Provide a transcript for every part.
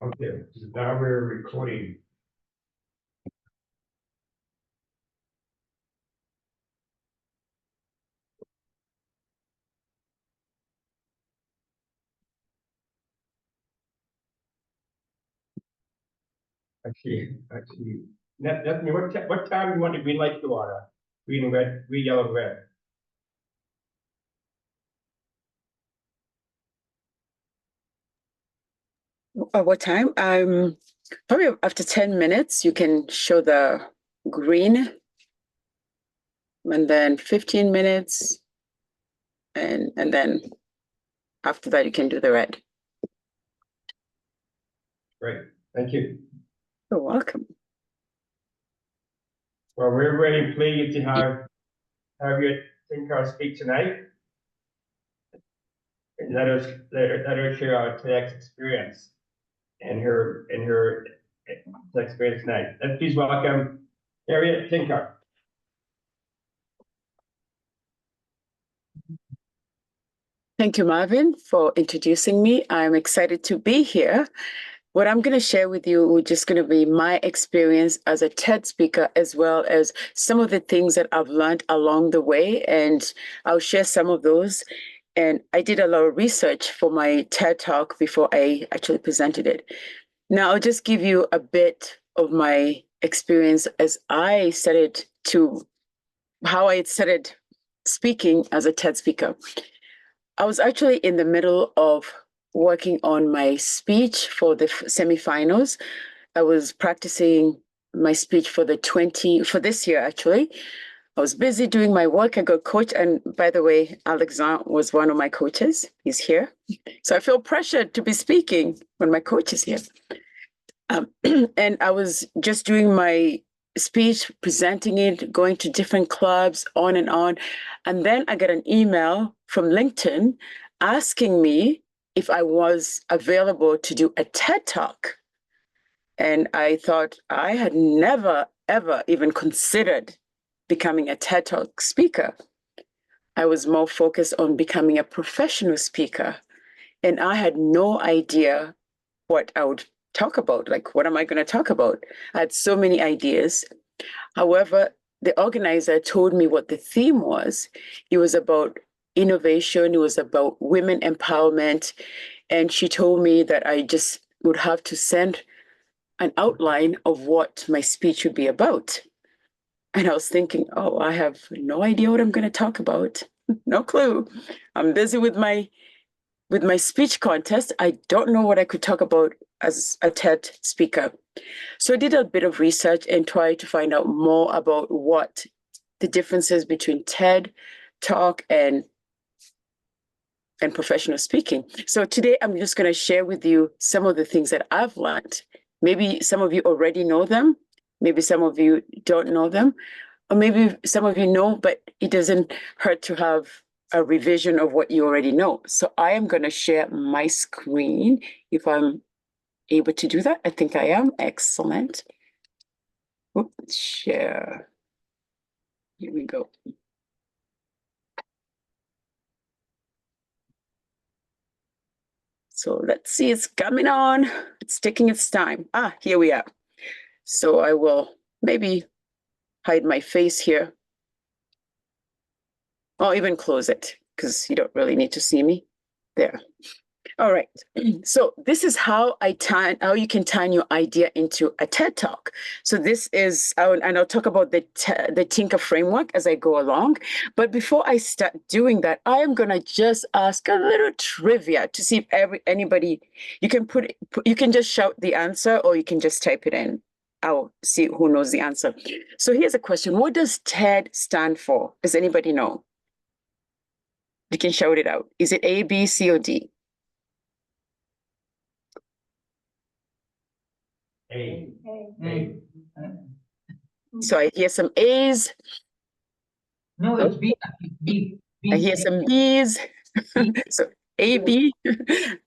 Okay, so now we're recording. Actually, that's me. What time do you want the green light to go on? Green and red, green, yellow, and red. What time? Probably after 10 minutes, you can show the green, and then 15 minutes, and then after that, you can do the red. Great, thank you. You're welcome. Well, we're really pleased to have Harriet Tinka speak tonight. And let her share our TEDx experience and her experience tonight. Let's please welcome Harriet Tinka. Thank you, Marvin, for introducing me. I'm excited to be here. What I'm going to share with you is just going to be my experience as a TED speaker, as well as some of the things that I've learned along the way, and I'll share some of those. And I did a lot of research for my TED Talk before I actually presented it. Now, I'll just give you a bit of my experience as I started how I started speaking as a TED speaker. I was actually in the middle of working on my speech for the semifinals. I was practicing my speech for this year, actually. I was busy doing my work. I got coached. And by the way, Alexandre was one of my coaches. He's here. So I feel pressured to be speaking when my coach is here. And I was just doing my speech, presenting it, going to different clubs, on and on. And then I got an email from LinkedIn asking me if I was available to do a TED Talk. And I thought I had never, ever even considered becoming a TED Talk speaker. I was more focused on becoming a professional speaker. And I had no idea what I would talk about. Like, what am I going to talk about? I had so many ideas. However, the organizer told me what the theme was. It was about innovation. It was about women empowerment. And she told me that I just would have to send an outline of what my speech would be about. And I was thinking, oh, I have no idea what I'm going to talk about. No clue. I'm busy with my speech contest. I don't know what I could talk about as a TED speaker. So I did a bit of research and tried to find out more about what the differences between TED Talk and professional speaking. So today I'm just going to share with you some of the things that I've learned. Maybe some of you already know them. Maybe some of you don't know them. Or maybe some of you know, but it doesn't hurt to have a revision of what you already know. So I am going to share my screen if I'm able to do that. I think I am. Excellent. Oops, share. Here we go. So let's see, it's coming on. It's taking its time. Here we are. So I will maybe hide my face here. Or even close it, because you don't really need to see me. There. All right. So this is how you can turn your idea into a TED Talk. So this is, and I'll talk about the Tinka framework as I go along. But before I start doing that, I am going to just ask a little trivia to see if anybody, you can just shout the answer or you can just type it in. I'll see who knows the answer. So here's a question. What does TED stand for? Does anybody know? You can shout it out. Is it A, B, C, or D? A. So I hear some A's. No, it's B. B. I hear some B's. So A, B.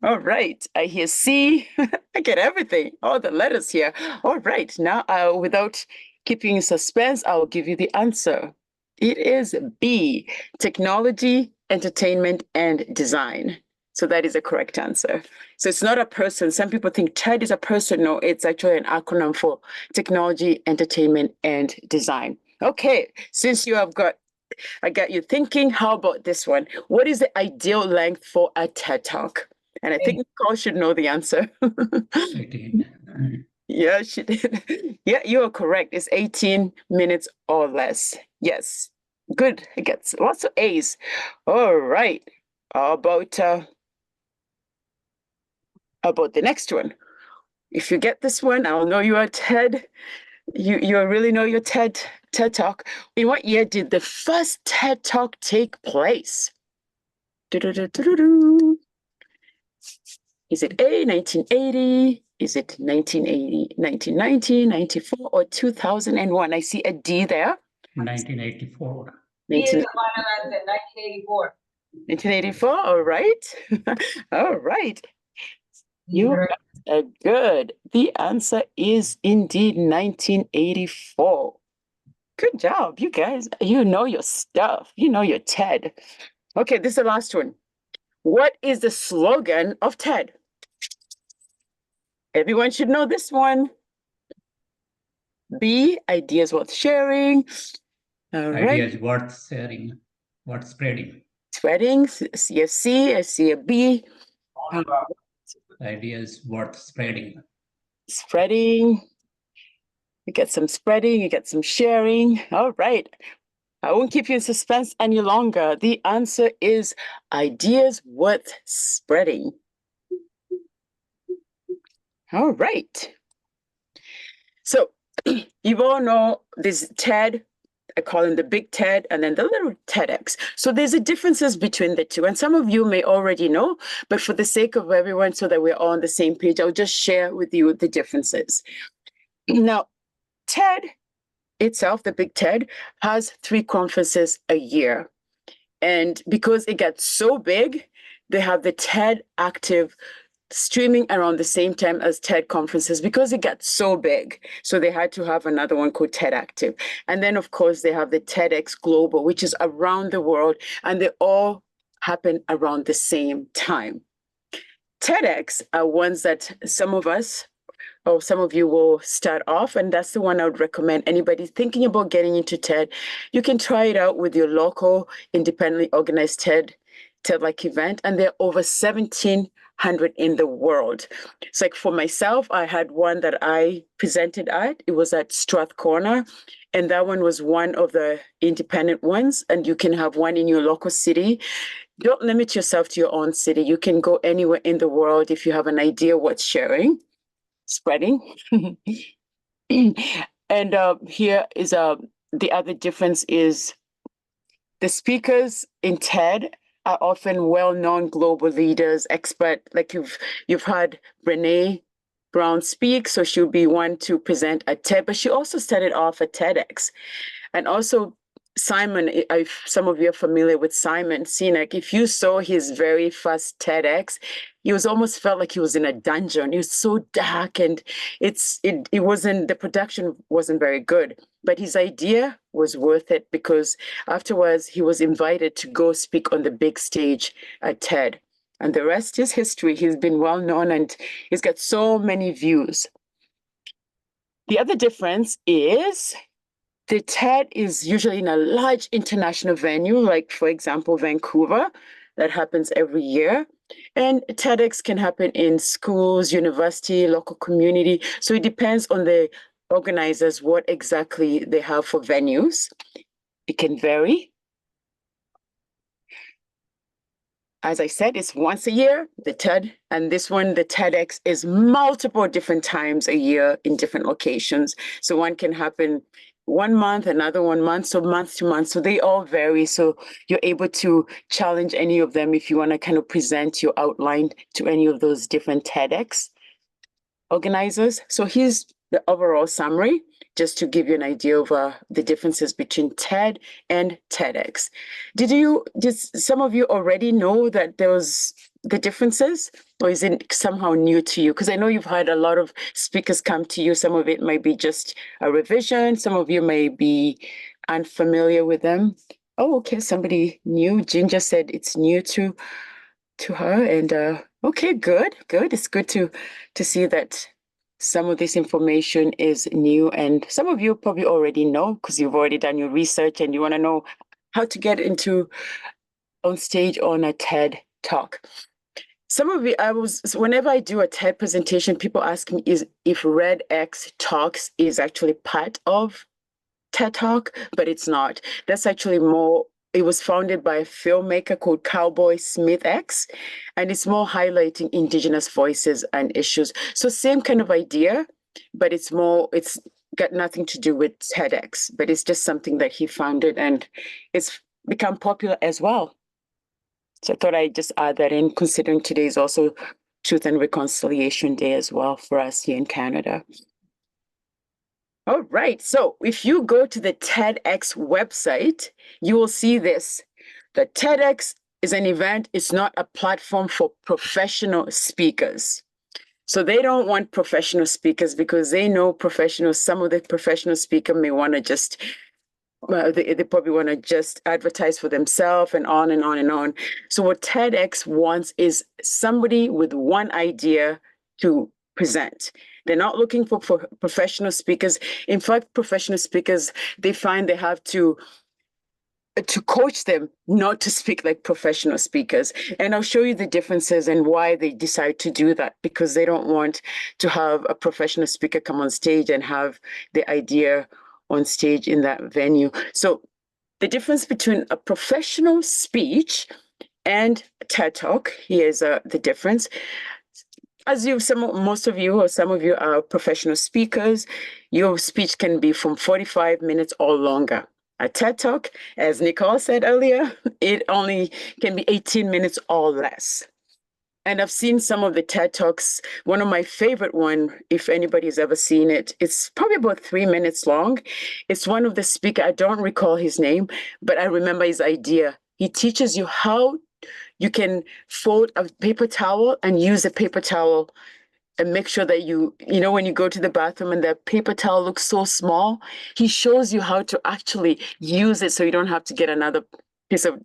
All right. I hear C. I get everything, all the letters here. All right. Now, without keeping in suspense, I'll give you the answer. It is B, technology, entertainment, and design. So that is a correct answer. So it's not a person. Some people think TED is a person. No, it's actually an acronym for technology, entertainment, and design. Okay, since I got you thinking, how about this one? What is the ideal length for a TED Talk? And I think Nicole should know the answer. 18. Yeah, she did. Yeah, you are correct. It's 18 minutes or less. Yes. Good. It gets lots of A's. All right. How about the next one? If you get this one, I'll know you are TED. You really know your TED Talk. In what year did the first TED Talk take place? Do-do-do-do-do-do. Is it A, 1980? Is it 1980, 1990, 94, or 2001? I see a D there. 1984. D is the final answer, 1984. 1984, all right. All right. You Correct. are good. The answer is indeed 1984. Good job, you guys. You know your stuff. You know your TED. Okay, this is the last one. What is the slogan of TED? Everyone should know this one. B, ideas worth sharing. All right. Ideas worth sharing, worth spreading. Spreading, see a C, I see a B. Ideas worth spreading. Spreading. You get some spreading, you get some sharing. All right. I won't keep you in suspense any longer. The answer is ideas worth spreading. All right. So you all know this TED, I call him the big TED and then the little TEDx. So there's a differences between the two. And some of you may already know, but for the sake of everyone, so that we're all on the same page, I'll just share with you the differences. Now, TED itself, the big TED, has 3 conferences a year. And because it gets so big, they have the TED Active streaming around the same time as TED conferences because it got so big. So they had to have another one called TED Active. And then, of course, they have the TEDx Global, which is around the world, and they all happen around the same time. TEDx are ones that some of us or some of you will start off, and that's the one I would recommend anybody thinking about getting into TED. You can try it out with your local independently organized TED-like event, and there are over 1,700 in the world. It's like for myself, I had one that I presented at. It was at Strathcona, and that one was one of the independent ones, and you can have one in your local city. Don't limit yourself to your own city. You can go anywhere in the world if you have an idea what's sharing. Spreading. And here is the other difference is the speakers in TED are often well-known global leaders, expert, like you've had Brene Brown speak, so she'll be one to present at TED, but she also started off at TEDx. And also Simon, if some of you are familiar with Simon Sinek, if you saw his very first TEDx, he was almost felt like he was in a dungeon. It was so dark, and it wasn't, the production wasn't very good, but his idea was worth it because afterwards he was invited to go speak on the big stage at TED. And the rest is history. He's been well known and he's got so many views. The other difference is the TED is usually in a large international venue, like, for example, Vancouver. That happens every year. And TEDx can happen in schools, university, local community. So it depends on the organizers what exactly they have for venues. It can vary. As I said, it's once a year, the TED, and this one, the TEDx, is multiple different times a year in different locations. So one can happen 1 month, another 1 month, so month to month. So they all vary. So you're able to challenge any of them if you want to kind of present your outline to any of those different TEDx organizers. So here's the overall summary, just to give you an idea of the differences between TED and TEDx. Did some of you already know that there was the differences, or is it somehow new to you? Because I know you've had a lot of speakers come to you. Some of it might be just a revision. Some of you may be unfamiliar with them. Oh, okay, somebody new. Ginger said it's new too. to her. And okay, good. It's good to see that some of this information is new, and some of you probably already know because you've already done your research and you want to know how to get into on stage on a TED Talk. Some of you, whenever I do a TED presentation, people ask me if Red X Talks is actually part of TED Talk, but it's not. That's actually more, it was founded by a filmmaker called Cowboy Smith X, and it's more highlighting Indigenous voices and issues. So same kind of idea, but it's got nothing to do with TEDx, but it's just something that he founded and it's become popular as well. So I thought I'd just add that in, considering today is also Truth and Reconciliation Day as well for us here in Canada. All right, so if you go to the TEDx website, you will see this. The TEDx is an event, it's not a platform for professional speakers. So they don't want professional speakers because they know some of the professional speakers may want to just they probably want to just advertise for themselves and on and on and on. So what TEDx wants is somebody with one idea to present. They're not looking for professional speakers. In fact, professional speakers, they find they have to coach them not to speak like professional speakers. And I'll show you the differences and why they decide to do that, because they don't want to have a professional speaker come on stage and have the idea on stage in that venue. So the difference between a professional speech and a TED Talk, here's the difference. As most of you or some of you are professional speakers, your speech can be from 45 minutes or longer. A TED Talk, as Nicole said earlier, it only can be 18 minutes or less. And I've seen some of the TED Talks. One of my favorite one, if anybody's ever seen it, it's probably about 3 minutes long. It's one of the speaker, I don't recall his name, but I remember his idea. He teaches you how you can fold a paper towel and use a paper towel and make sure that when you go to the bathroom and the paper towel looks so small, he shows you how to actually use it so you don't have to get another piece of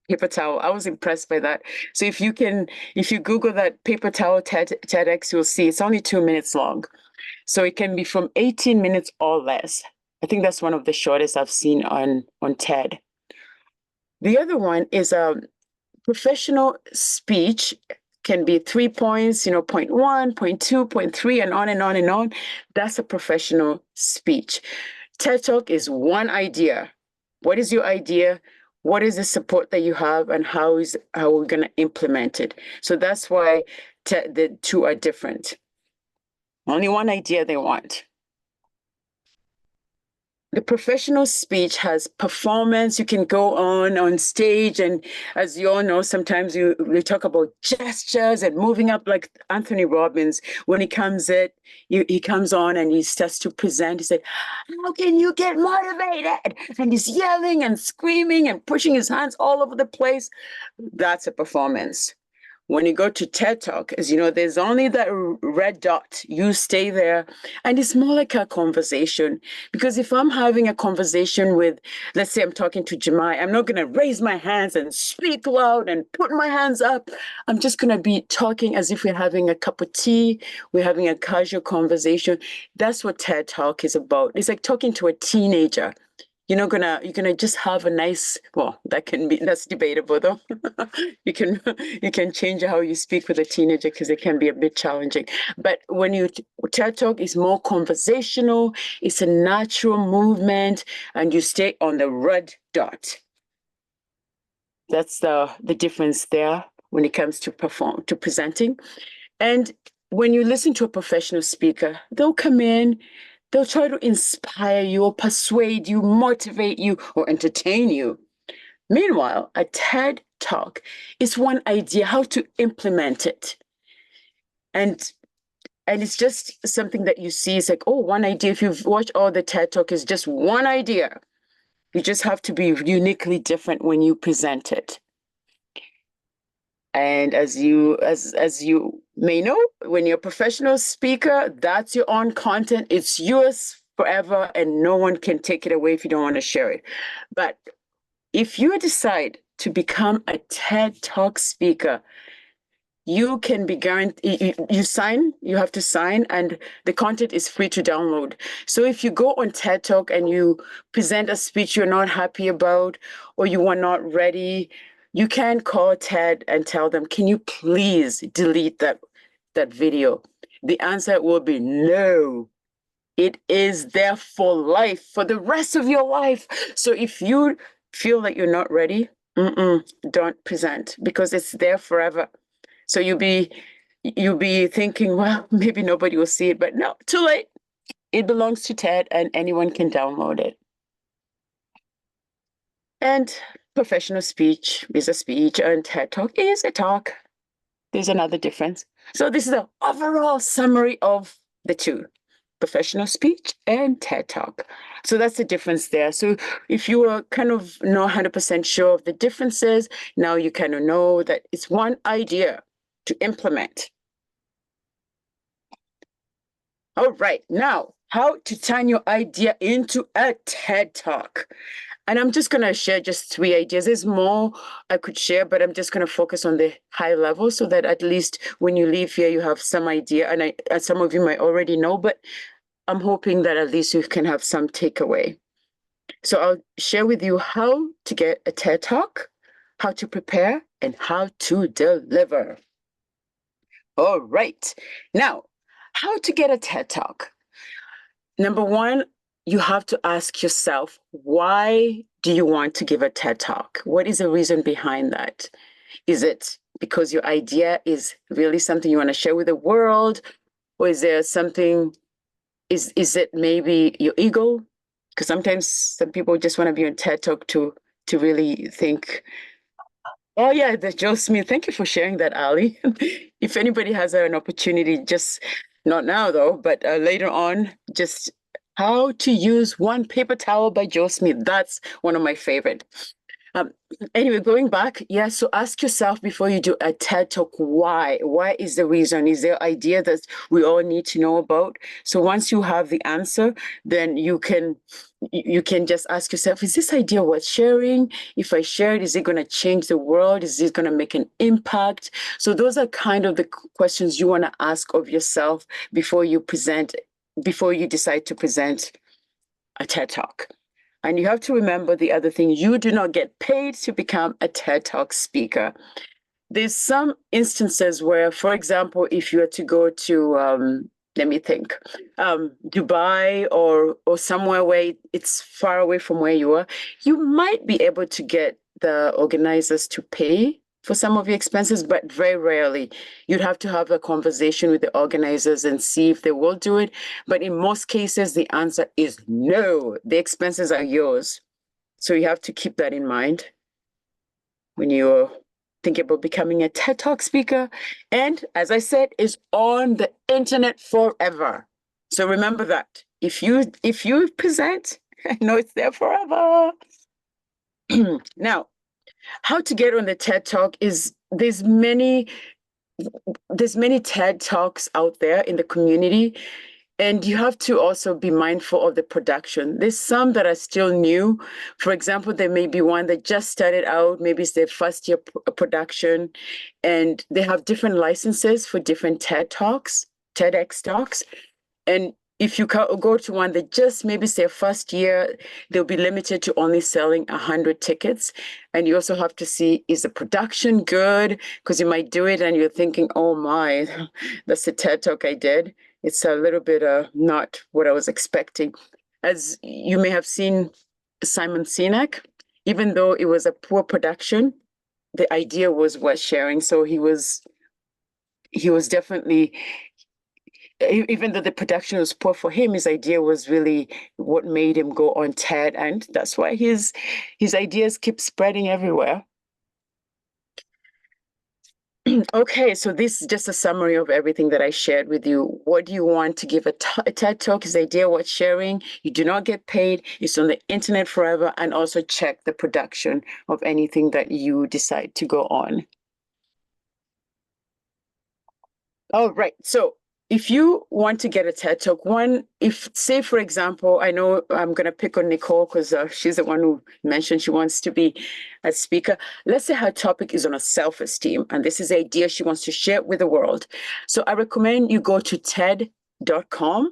paper towel. I was impressed by that. So if you Google that paper towel TEDx, you'll see it's only 2 minutes long. So it can be from 18 minutes or less. I think that's one of the shortest I've seen on TED. The other one is professional speech can be 3 points, point 1, point 2, point 3, and on and on and on. That's a professional speech. TED Talk is one idea. What is your idea? What is the support that you have, and how we're going to implement it? So that's why the two are different. Only one idea they want. The professional speech has performance. You can go on stage, and as you all know, sometimes we talk about gestures and moving up, like Anthony Robbins. When he comes on and he starts to present, he said, "How can you get motivated?" And he's yelling and screaming and pushing his hands all over the place. That's a performance. When you go to TED Talk, as you know, there's only that red dot. You stay there, and it's more like a conversation. Because if I'm having a conversation with, let's say I'm talking to Jemai, I'm not going to raise my hands and speak loud and put my hands up. I'm just going to be talking as if we're having a cup of tea. We're having a casual conversation. That's what TED Talk is about. It's like talking to a teenager. You're gonna just have a nice, well, that's debatable though. you can change how you speak with a teenager because it can be a bit challenging. But when TED Talk is more conversational, it's a natural movement, and you stay on the red dot. That's the difference there when it comes to presenting. And when you listen to a professional speaker, they'll come in, they'll try to inspire you or persuade you, motivate you, or entertain you. Meanwhile, a TED Talk is one idea, how to implement it. And it's just something that you see. It's like, oh, one idea. If you've watched all the TED Talk, is just one idea. You just have to be uniquely different when you present it. And as you may know, when you're a professional speaker, that's your own content. It's yours forever, and no one can take it away if you don't want to share it. But if you decide to become a TED Talk speaker, you can be guaranteed, you have to sign, and the content is free to download. So if you go on TED Talk and you present a speech you're not happy about, or you are not ready, you can call TED and tell them, can you please delete that video? The answer will be no. It is there for life, for the rest of your life. So if you feel that you're not ready, don't present, because it's there forever. So you'll be thinking, well, maybe nobody will see it, but no, too late. It belongs to TED and anyone can download it. And professional speech is a speech and TED Talk is a talk. There's another difference. So this is the overall summary of the two, professional speech and TED Talk. So that's the difference there. So if you are kind of not 100% sure of the differences, now you kind of know that it's one idea to implement. All right, now how to turn your idea into a TED Talk. And I'm just going to share just 3 ideas. There's more I could share, but I'm just going to focus on the high level so that at least when you leave here, you have some idea. And some of you might already know, but I'm hoping that at least you can have some takeaway. So I'll share with you how to get a TED Talk, how to prepare, and how to deliver. All right. Now, how to get a TED Talk? Number 1, you have to ask yourself, why do you want to give a TED Talk? What is the reason behind that? Is it because your idea is really something you want to share with the world? Or is there something, is it maybe your ego? Because sometimes some people just want to be on TED Talk to really think, oh yeah, the Joe Smith. Thank you for sharing that, Ali. If anybody has an opportunity, just not now though, but later on, just how to use one paper towel by Joe Smith. That's one of my favorite. Anyway, going back, yeah, so ask yourself before you do a TED Talk, why? Why is the reason? Is there an idea that we all need to know about? So once you have the answer, then you can just ask yourself, is this idea worth sharing? If I share it, is it going to change the world? Is it going to make an impact? So those are kind of the questions you want to ask of yourself before you decide to present a TED Talk. And you have to remember the other thing, you do not get paid to become a TED Talk speaker. There's some instances where, for example, if you were to go to, let me think, Dubai or somewhere where it's far away from where you are, you might be able to get the organizers to pay for some of your expenses, but very rarely. You'd have to have a conversation with the organizers and see if they will do it. But in most cases, the answer is no. The expenses are yours. So you have to keep that in mind when you're thinking about becoming a TED Talk speaker. And as I said, is on the internet forever. So remember that. If you present, I know it's there forever. Now, how to get on the TED Talk is there's many TED Talks out there in the community, and you have to also be mindful of the production. There's some that are still new. For example, there may be one that just started out, maybe it's their first year production, and they have different licenses for different TED Talks, TEDx Talks. And if you go to one that just maybe it's their first year, they'll be limited to only selling 100 tickets. And you also have to see, is the production good? Because you might do it and you're thinking, oh my, that's the TED Talk I did. It's a little bit not what I was expecting. As you may have seen Simon Sinek, even though it was a poor production, the idea was worth sharing. So he was definitely, even though the production was poor for him, his idea was really what made him go on TED, and that's why his ideas keep spreading everywhere. Okay, so this is just a summary of everything that I shared with you. What do you want to give a TED Talk? Is the idea worth sharing? You do not get paid. It's on the internet forever, and also check the production of anything that you decide to go on. All right, so if you want to get a TED Talk, if say, for example, I know I'm going to pick on Nicole because she's the one who mentioned she wants to be a speaker. Let's say her topic is on a self-esteem, and this is the idea she wants to share with the world. So I recommend you go to TED.com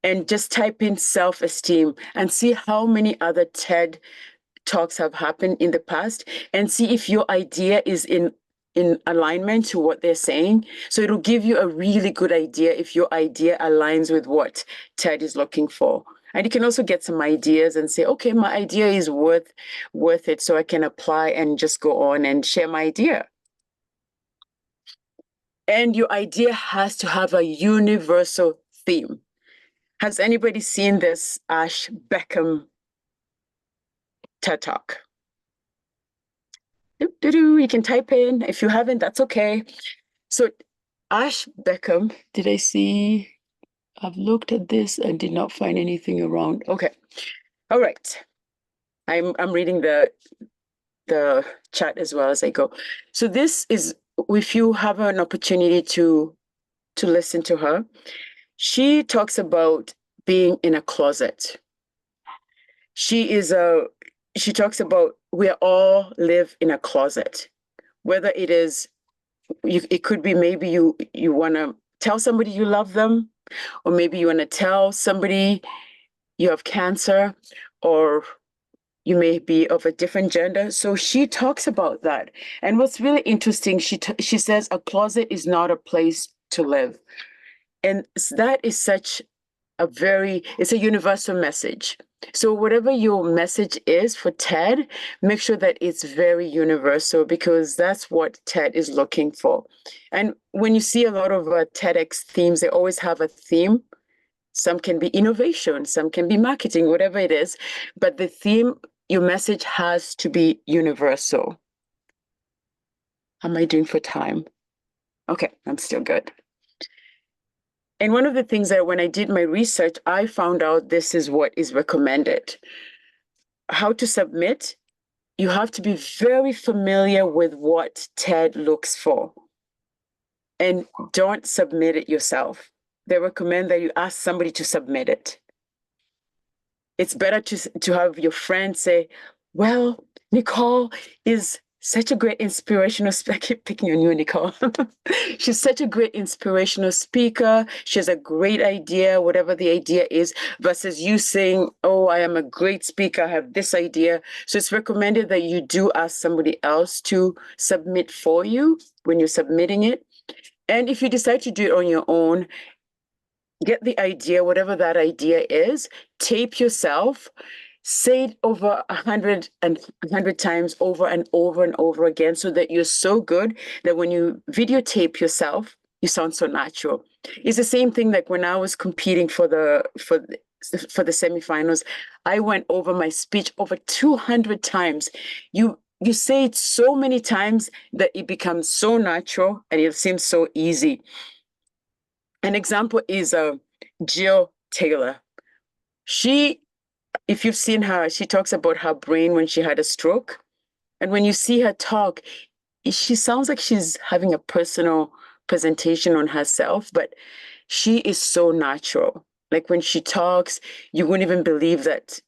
and just type in self-esteem and see how many other TED Talks have happened in the past, and see if your idea is in alignment to what they're saying. So it'll give you a really good idea if your idea aligns with what TED is looking for. And you can also get some ideas and say, okay, my idea is worth it, so I can apply and just go on and share my idea. And your idea has to have a universal theme. Has anybody seen this Ash Beckham TED Talk? You can type in. If you haven't, that's okay. So Ash Beckham, did I see? I've looked at this and did not find anything around. Okay. All right. I'm reading the chat as well as I go. So this is, if you have an opportunity to listen to her, she talks about being in a closet. She talks about we all live in a closet, whether it is, it could be maybe you want to tell somebody you love them, or maybe you want to tell somebody you have cancer, or you may be of a different gender. So she talks about that. And what's really interesting, she says a closet is not a place to live. And that is such it's a universal message. So whatever your message is for TED, make sure that it's very universal, because that's what TED is looking for. And when you see a lot of TEDx themes, they always have a theme. Some can be innovation, some can be marketing, whatever it is. But the theme, your message has to be universal. How am I doing for time? Okay, I'm still good. And one of the things that when I did my research, I found out this is what is recommended. How to submit, you have to be very familiar with what TED looks for. And don't submit it yourself. They recommend that you ask somebody to submit it. It's better to have your friend say, well, Nicole is such a great inspirational speaker. I keep picking on you, Nicole. She's such a great inspirational speaker. She has a great idea, whatever the idea is, versus you saying, oh, I am a great speaker, I have this idea. So it's recommended that you do ask somebody else to submit for you when you're submitting it. And if you decide to do it on your own, get the idea, whatever that idea is, tape yourself, say it over 100 times over and over and over again, so that you're so good that when you videotape yourself, you sound so natural. It's the same thing like when I was competing for the semifinals, I went over my speech over 200 times. You say it so many times that it becomes so natural and it seems so easy. An example is Jill Taylor. If you've seen her, she talks about her brain when she had a stroke. And when you see her talk, she sounds like she's having a personal presentation on herself, but she is so natural. Like when she talks, you wouldn't even believe that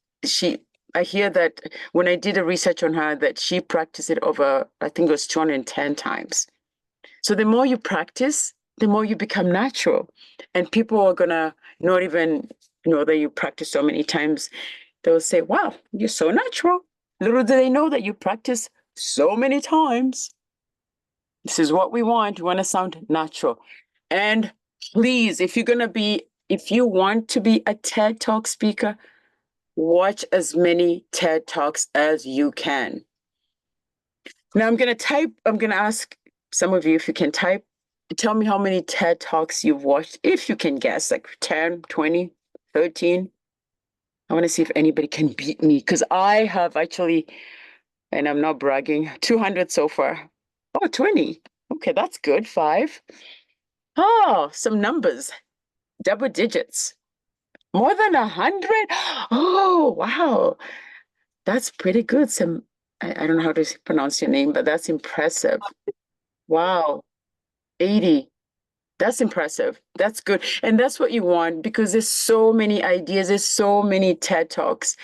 I hear that when I did a research on her, that she practiced it over, I think it was 210 times. So the more you practice, the more you become natural. And people are gonna not even know that you practice so many times. They'll say, wow, you're so natural. Little do they know that you practice so many times. This is what we want. We want to sound natural. And please, if you want to be a TED Talk speaker, watch as many TED Talks as you can. Now I'm going to ask some of you if you can type, tell me how many TED Talks you've watched, if you can guess, like 10, 20, 13. I want to see if anybody can beat me, because I have actually, and I'm not bragging, 200 so far. Oh, 20. Okay, that's good. 5. Oh, some numbers. Double digits. More than 100? Oh, wow. That's pretty good. I don't know how to pronounce your name, but that's impressive. Wow. 80. That's impressive. That's good. And that's what you want because there's so many ideas, there's so many TED Talks.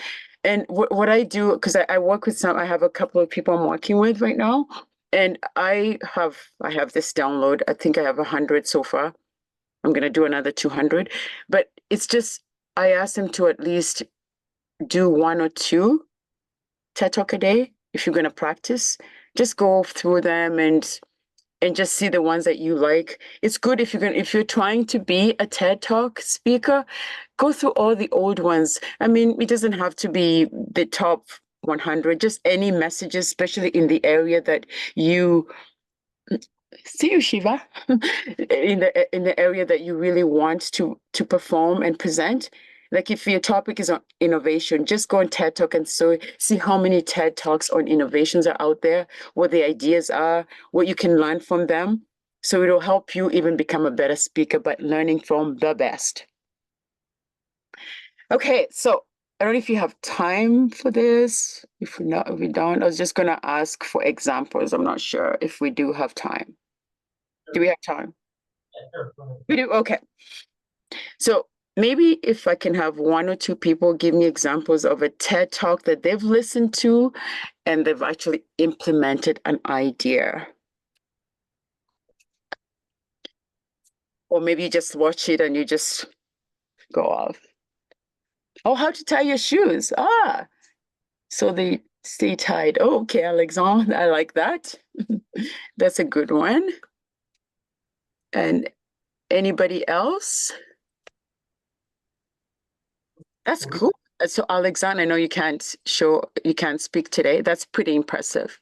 And what I do, because I work with I have a couple of people I'm working with right now, and I have this download. I think I have 100 so far. I'm going to do another 200. But it's just, I ask them to at least do 1 or 2 TED Talk a day if you're going to practice. Just go through them and just see the ones that you like. It's good if you're trying to be a TED Talk speaker, go through all the old ones. I mean, it doesn't have to be the top 100, just any messages, especially in the area that you see you, Shiva, in the area that you really want to perform and present. Like if your topic is on innovation, just go on TED Talk and see how many TED Talks on innovations are out there, what the ideas are, what you can learn from them. So it'll help you even become a better speaker by learning from the best. Okay, so I don't know if you have time for this. If we don't, I was just gonna ask for examples. I'm not sure if we do have time. Do we have time? We do, okay. So maybe if I can have 1 or 2 people give me examples of a TED Talk that they've listened to and they've actually implemented an idea. Or maybe you just watch it and you just go off. Oh, how to tie your shoes. Ah, so they stay tied. Oh, okay, Alexandre, I like that. That's a good one. And anybody else? That's cool. So Alexandre, I know you can't speak today. That's pretty impressive.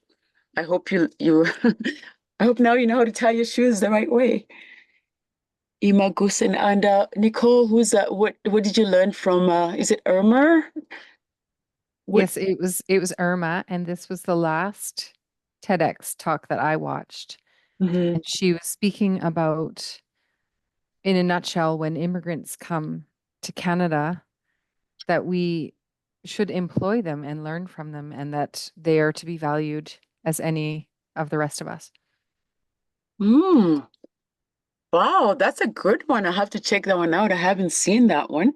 I hope you I hope now you know how to tie your shoes the right way. Ima Gusen and Nicole, who's that? What did you learn from is it Irma? Yes, it was Irma, and this was the last TEDx talk that I watched. Mhm. And she was speaking about, in a nutshell, when immigrants come to Canada, that we should employ them and learn from them, and that they are to be valued as any of the rest of us. Wow, that's a good one. I have to check that one out. I haven't seen that one.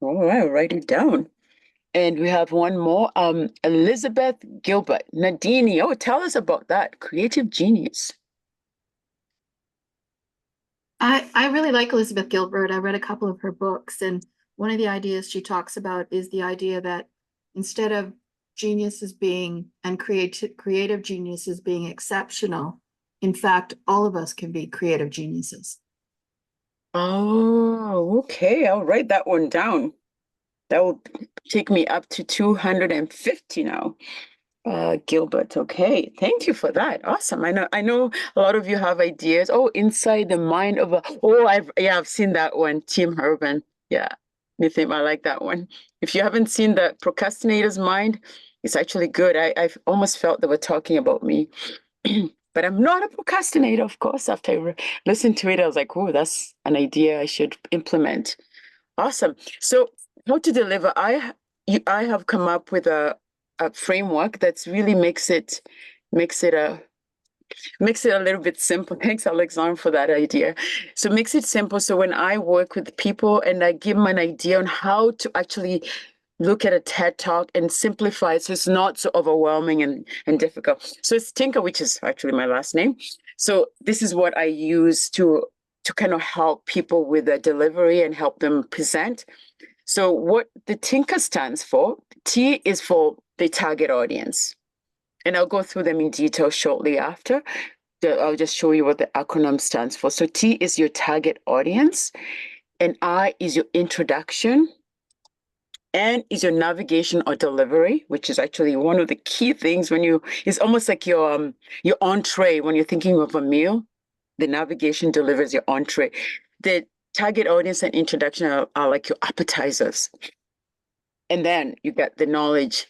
All right, write it down. And we have one more, Elizabeth Gilbert, Nadini. Oh, tell us about that. Creative genius. I really like Elizabeth Gilbert. I read a couple of her books, and one of the ideas she talks about is the idea that instead of geniuses being and creative geniuses being exceptional, in fact, all of us can be creative geniuses. Oh, okay. I'll write that one down. That will take me up to 250 now. Gilbert, okay. Thank you for that. Awesome. I know a lot of you have ideas. Oh, inside the mind of I've seen that one. Tim Urban. Yeah. Nithim, I like that one. If you haven't seen the procrastinator's mind, it's actually good. I've almost felt they were talking about me. But I'm not a procrastinator, of course. After I listened to it, I was like, oh, that's an idea I should implement. Awesome. So how to deliver? I have come up with a framework that's really makes it a little bit simple. Thanks, Alexandre, for that idea. So makes it simple. So when I work with people and I give them an idea on how to actually look at a TED Talk and simplify it so it's not so overwhelming and difficult. So it's Tinka, which is actually my last name. So this is what I use to kind of help people with their delivery and help them present. So what the Tinka stands for, T is for the target audience. And I'll go through them in detail shortly after. I'll just show you what the acronym stands for. So T is your target audience, and I is your introduction, N is your navigation or delivery, which is actually one of the key things it's almost like your entree when you're thinking of a meal. The navigation delivers your entree. The target audience and introduction are like your appetizers. And then you get the knowledge.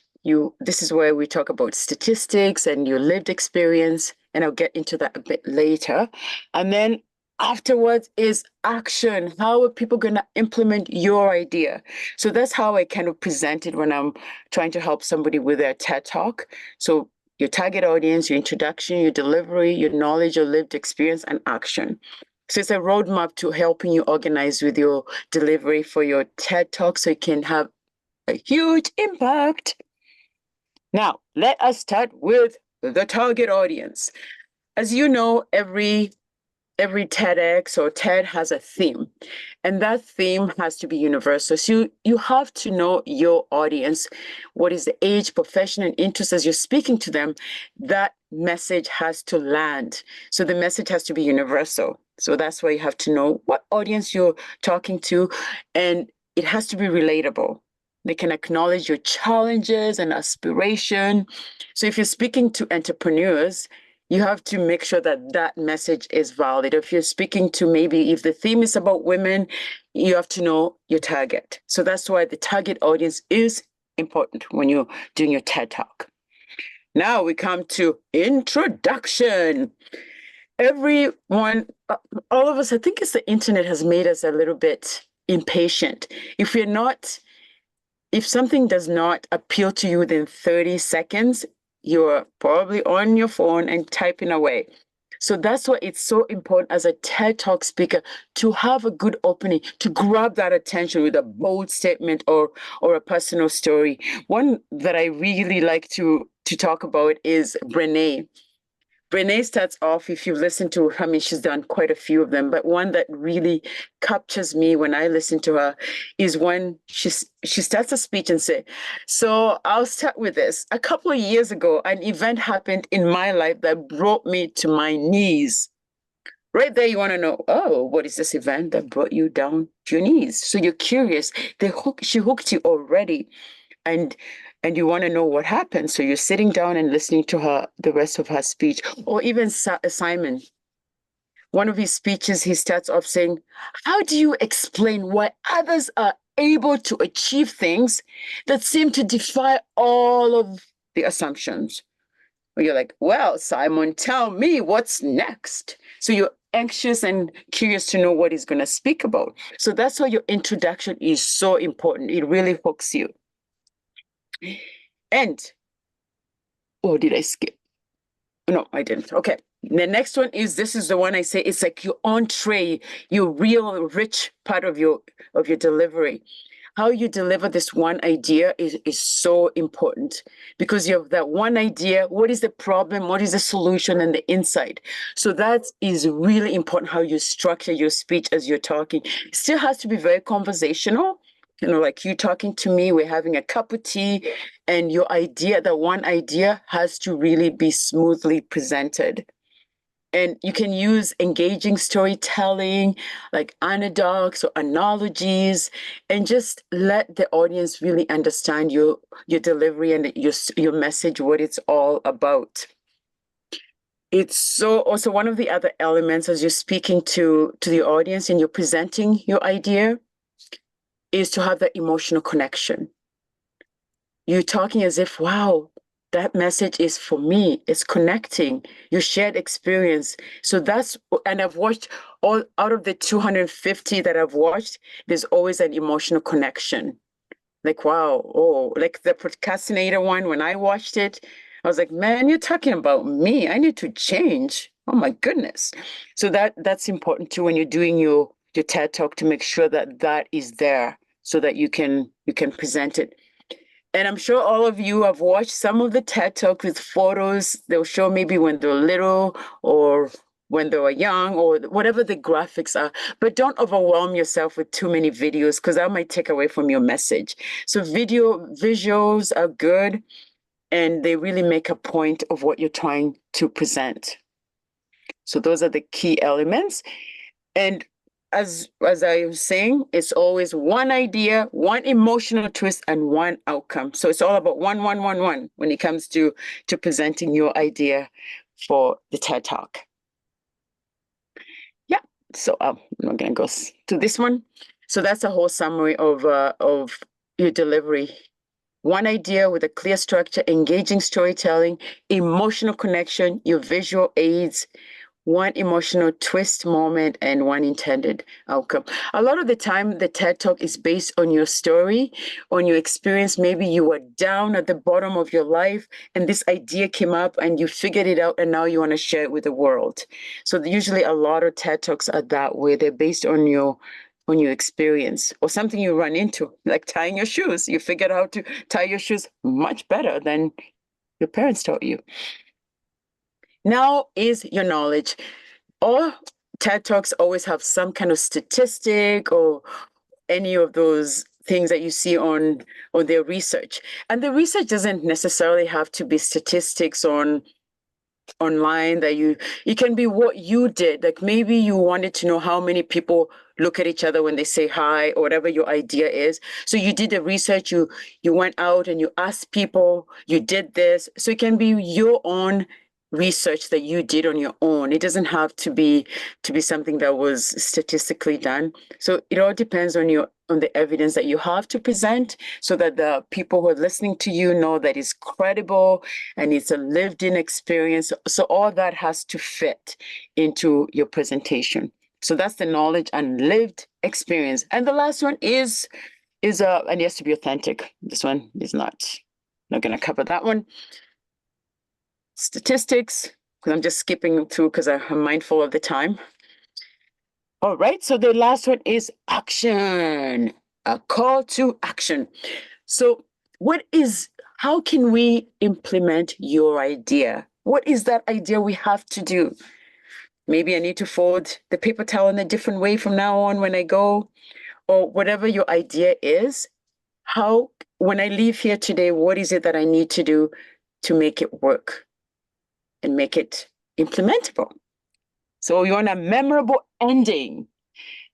This is where we talk about statistics and your lived experience, and I'll get into that a bit later. And then afterwards is action. How are people going to implement your idea? So that's how I kind of present it when I'm trying to help somebody with their TED Talk. So your target audience, your introduction, your delivery, your knowledge, your lived experience, and action. So it's a roadmap to helping you organize with your delivery for your TED Talk so you can have a huge impact. Now, let us start with the target audience. As you know, every TEDx or TED has a theme, and that theme has to be universal. So you have to know your audience, what is the age, profession, and interest as you're speaking to them. That message has to land. So the message has to be universal. So that's why you have to know what audience you're talking to, and it has to be relatable. They can acknowledge your challenges and aspiration. So if you're speaking to entrepreneurs, you have to make sure that that message is valid. If you're speaking to maybe if the theme is about women, you have to know your target. So that's why the target audience is important when you're doing your TED Talk. Now we come to introduction. Everyone, all of us, I think it's the internet has made us a little bit impatient. If something does not appeal to you within 30 seconds, you're probably on your phone and typing away. So that's why it's so important as a TED Talk speaker to have a good opening, to grab that attention with a bold statement or a personal story. One that I really like to talk about is Brene. Brene starts off, if you listen to her, I mean, she's done quite a few of them, but one that really captures me when I listen to her is when she starts a speech and say, so I'll start with this. A couple of years ago, an event happened in my life that brought me to my knees. Right there, you want to know, oh, what is this event that brought you down to your knees? So you're curious. She hooked you already. And you want to know what happened. So you're sitting down and listening to her, the rest of her speech. Or even Simon, one of his speeches, he starts off saying, how do you explain why others are able to achieve things that seem to defy all of the assumptions? Well, you're like, well, Simon, tell me what's next. So you're anxious and curious to know what he's going to speak about. So that's why your introduction is so important. It really hooks you. And, oh, did I skip? No, I didn't. Okay. The next one is, this is the one I say, it's like your entree, your real rich part of your delivery. How you deliver this one idea is so important because you have that one idea. What is the problem? What is the solution and the insight? So that is really important how you structure your speech as you're talking. It still has to be very conversational. You know, like you talking to me, we're having a cup of tea, and your idea, that one idea has to really be smoothly presented. And you can use engaging storytelling, like anecdotes or analogies, and just let the audience really understand your delivery and your message, what it's all about. It's so also one of the other elements as you're speaking to the audience and you're presenting your idea is to have that emotional connection. You're talking as if, wow, that message is for me. It's connecting your shared experience. So that's, and I've watched all out of the 250 that I've watched, there's always an emotional connection. Like, wow, oh, like the procrastinator one, when I watched it, I was like, man, you're talking about me. I need to change. Oh my goodness. So that's important too when you're doing your TED Talk, to make sure that that is there so that you can present it. And I'm sure all of you have watched some of the TED Talk with photos. They'll show maybe when they're little or when they were young or whatever the graphics are. But don't overwhelm yourself with too many videos because that might take away from your message. So visuals are good and they really make a point of what you're trying to present. So those are the key elements. And as I was saying, it's always one idea, one emotional twist, and one outcome. So it's all about one when it comes to presenting your idea for the TED Talk. Yeah, so I'm not gonna go to this one. So that's a whole summary of your delivery. One idea with a clear structure, engaging storytelling, emotional connection, your visual aids, one emotional twist moment, and one intended outcome. A lot of the time, the TED Talk is based on your story, on your experience. Maybe you were down at the bottom of your life and this idea came up and you figured it out and now you want to share it with the world. So usually a lot of TED Talks are that way. They're based on your experience or something you run into, like tying your shoes. You figured out how to tie your shoes much better than your parents taught you. Now is your knowledge. All TED Talks always have some kind of statistic or any of those things that you see on their research. And the research doesn't necessarily have to be statistics online that it can be what you did. Like maybe you wanted to know how many people look at each other when they say hi or whatever your idea is. So you did the research, you went out and you asked people, you did this. So it can be your own research that you did on your own. It doesn't have to be something that was statistically done. So it all depends on the evidence that you have to present so that the people who are listening to you know that it's credible and it's a lived in experience. So all that has to fit into your presentation. So that's the knowledge and lived experience. And the last one is and it has to be authentic. This one is not going to cover that one. Statistics, because I'm just skipping through because I'm mindful of the time. All right, so the last one is action, a call to action. So how can we implement your idea? What is that idea we have to do? Maybe I need to fold the paper towel in a different way from now on when I go, or whatever your idea is. When I leave here today, what is it that I need to do to make it work and make it implementable? So you want a memorable ending.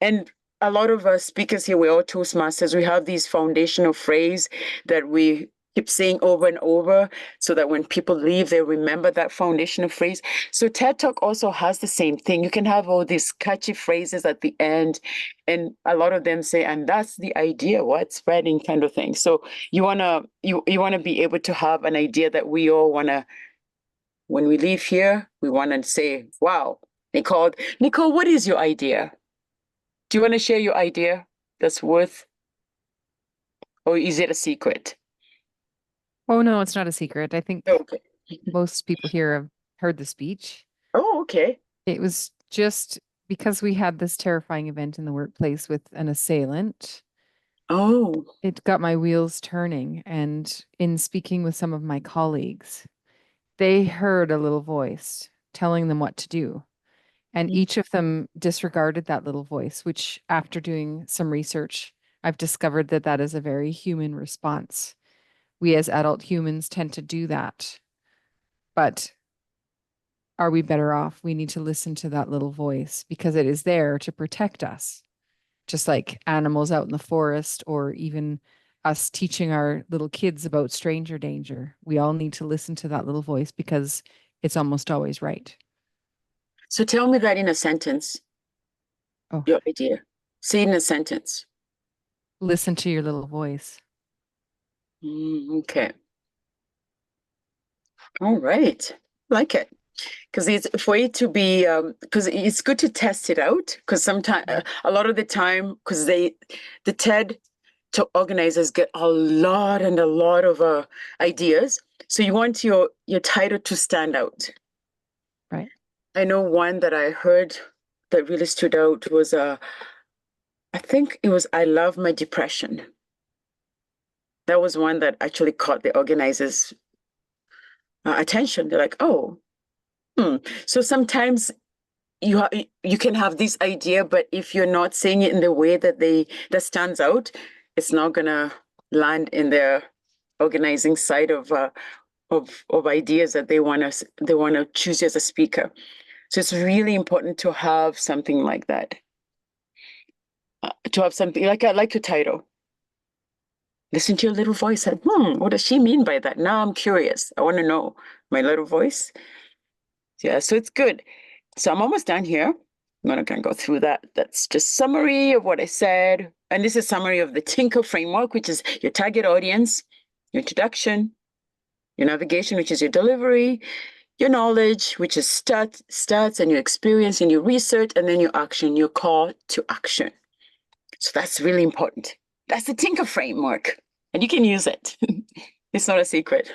And a lot of us speakers here, we're all Toastmasters. We have these foundational phrases that we keep saying over and over so that when people leave, they remember that foundational phrase. So TED Talk also has the same thing. You can have all these catchy phrases at the end, and a lot of them say, and that's the idea, what's spreading kind of thing. So you wanna be able to have an idea that we all wanna, when we leave here, we wanna say, wow, Nicole, what is your idea? Do you want to share your idea that's worth, or is it a secret? Oh, no, it's not a secret. I think Okay. most people here have heard the speech. Oh, okay. It was just because we had this terrifying event in the workplace with an assailant. Oh. It got my wheels turning. And in speaking with some of my colleagues, they heard a little voice telling them what to do. And each of them disregarded that little voice, which after doing some research, I've discovered that that is a very human response. We as adult humans tend to do that. But are we better off? We need to listen to that little voice because it is there to protect us, just like animals out in the forest or even us teaching our little kids about stranger danger. We all need to listen to that little voice because it's almost always right. So tell me that in a sentence. Oh. Your idea. Say it in a sentence. Listen to your little voice. Okay. All right. Like it. Because it's for it to be, because it's good to test it out. Because sometimes, a lot of the time, because the TED Talk organizers get a lot of ideas. So you want your title to stand out. Right. I know one that I heard that really stood out was I think it was I Love My Depression. That was one that actually caught the organizers' attention. They're like, oh, So sometimes you can have this idea, but if you're not saying it in the way that stands out, it's not gonna land in their organizing side of ideas that they wanna choose you as a speaker. So it's really important to have something like that. To have something like your title. Listen to your little voice. And, what does she mean by that? Now I'm curious. I want to know my little voice. Yeah, so it's good. So I'm almost done here. I'm not going to go through that. That's just summary of what I said. And this is summary of the Tinka framework, which is your target audience, your introduction, your navigation, which is your delivery, your knowledge, which is stats and your experience and your research, and then your action, your call to action. So that's really important. That's the Tinker framework, and you can use it. It's not a secret.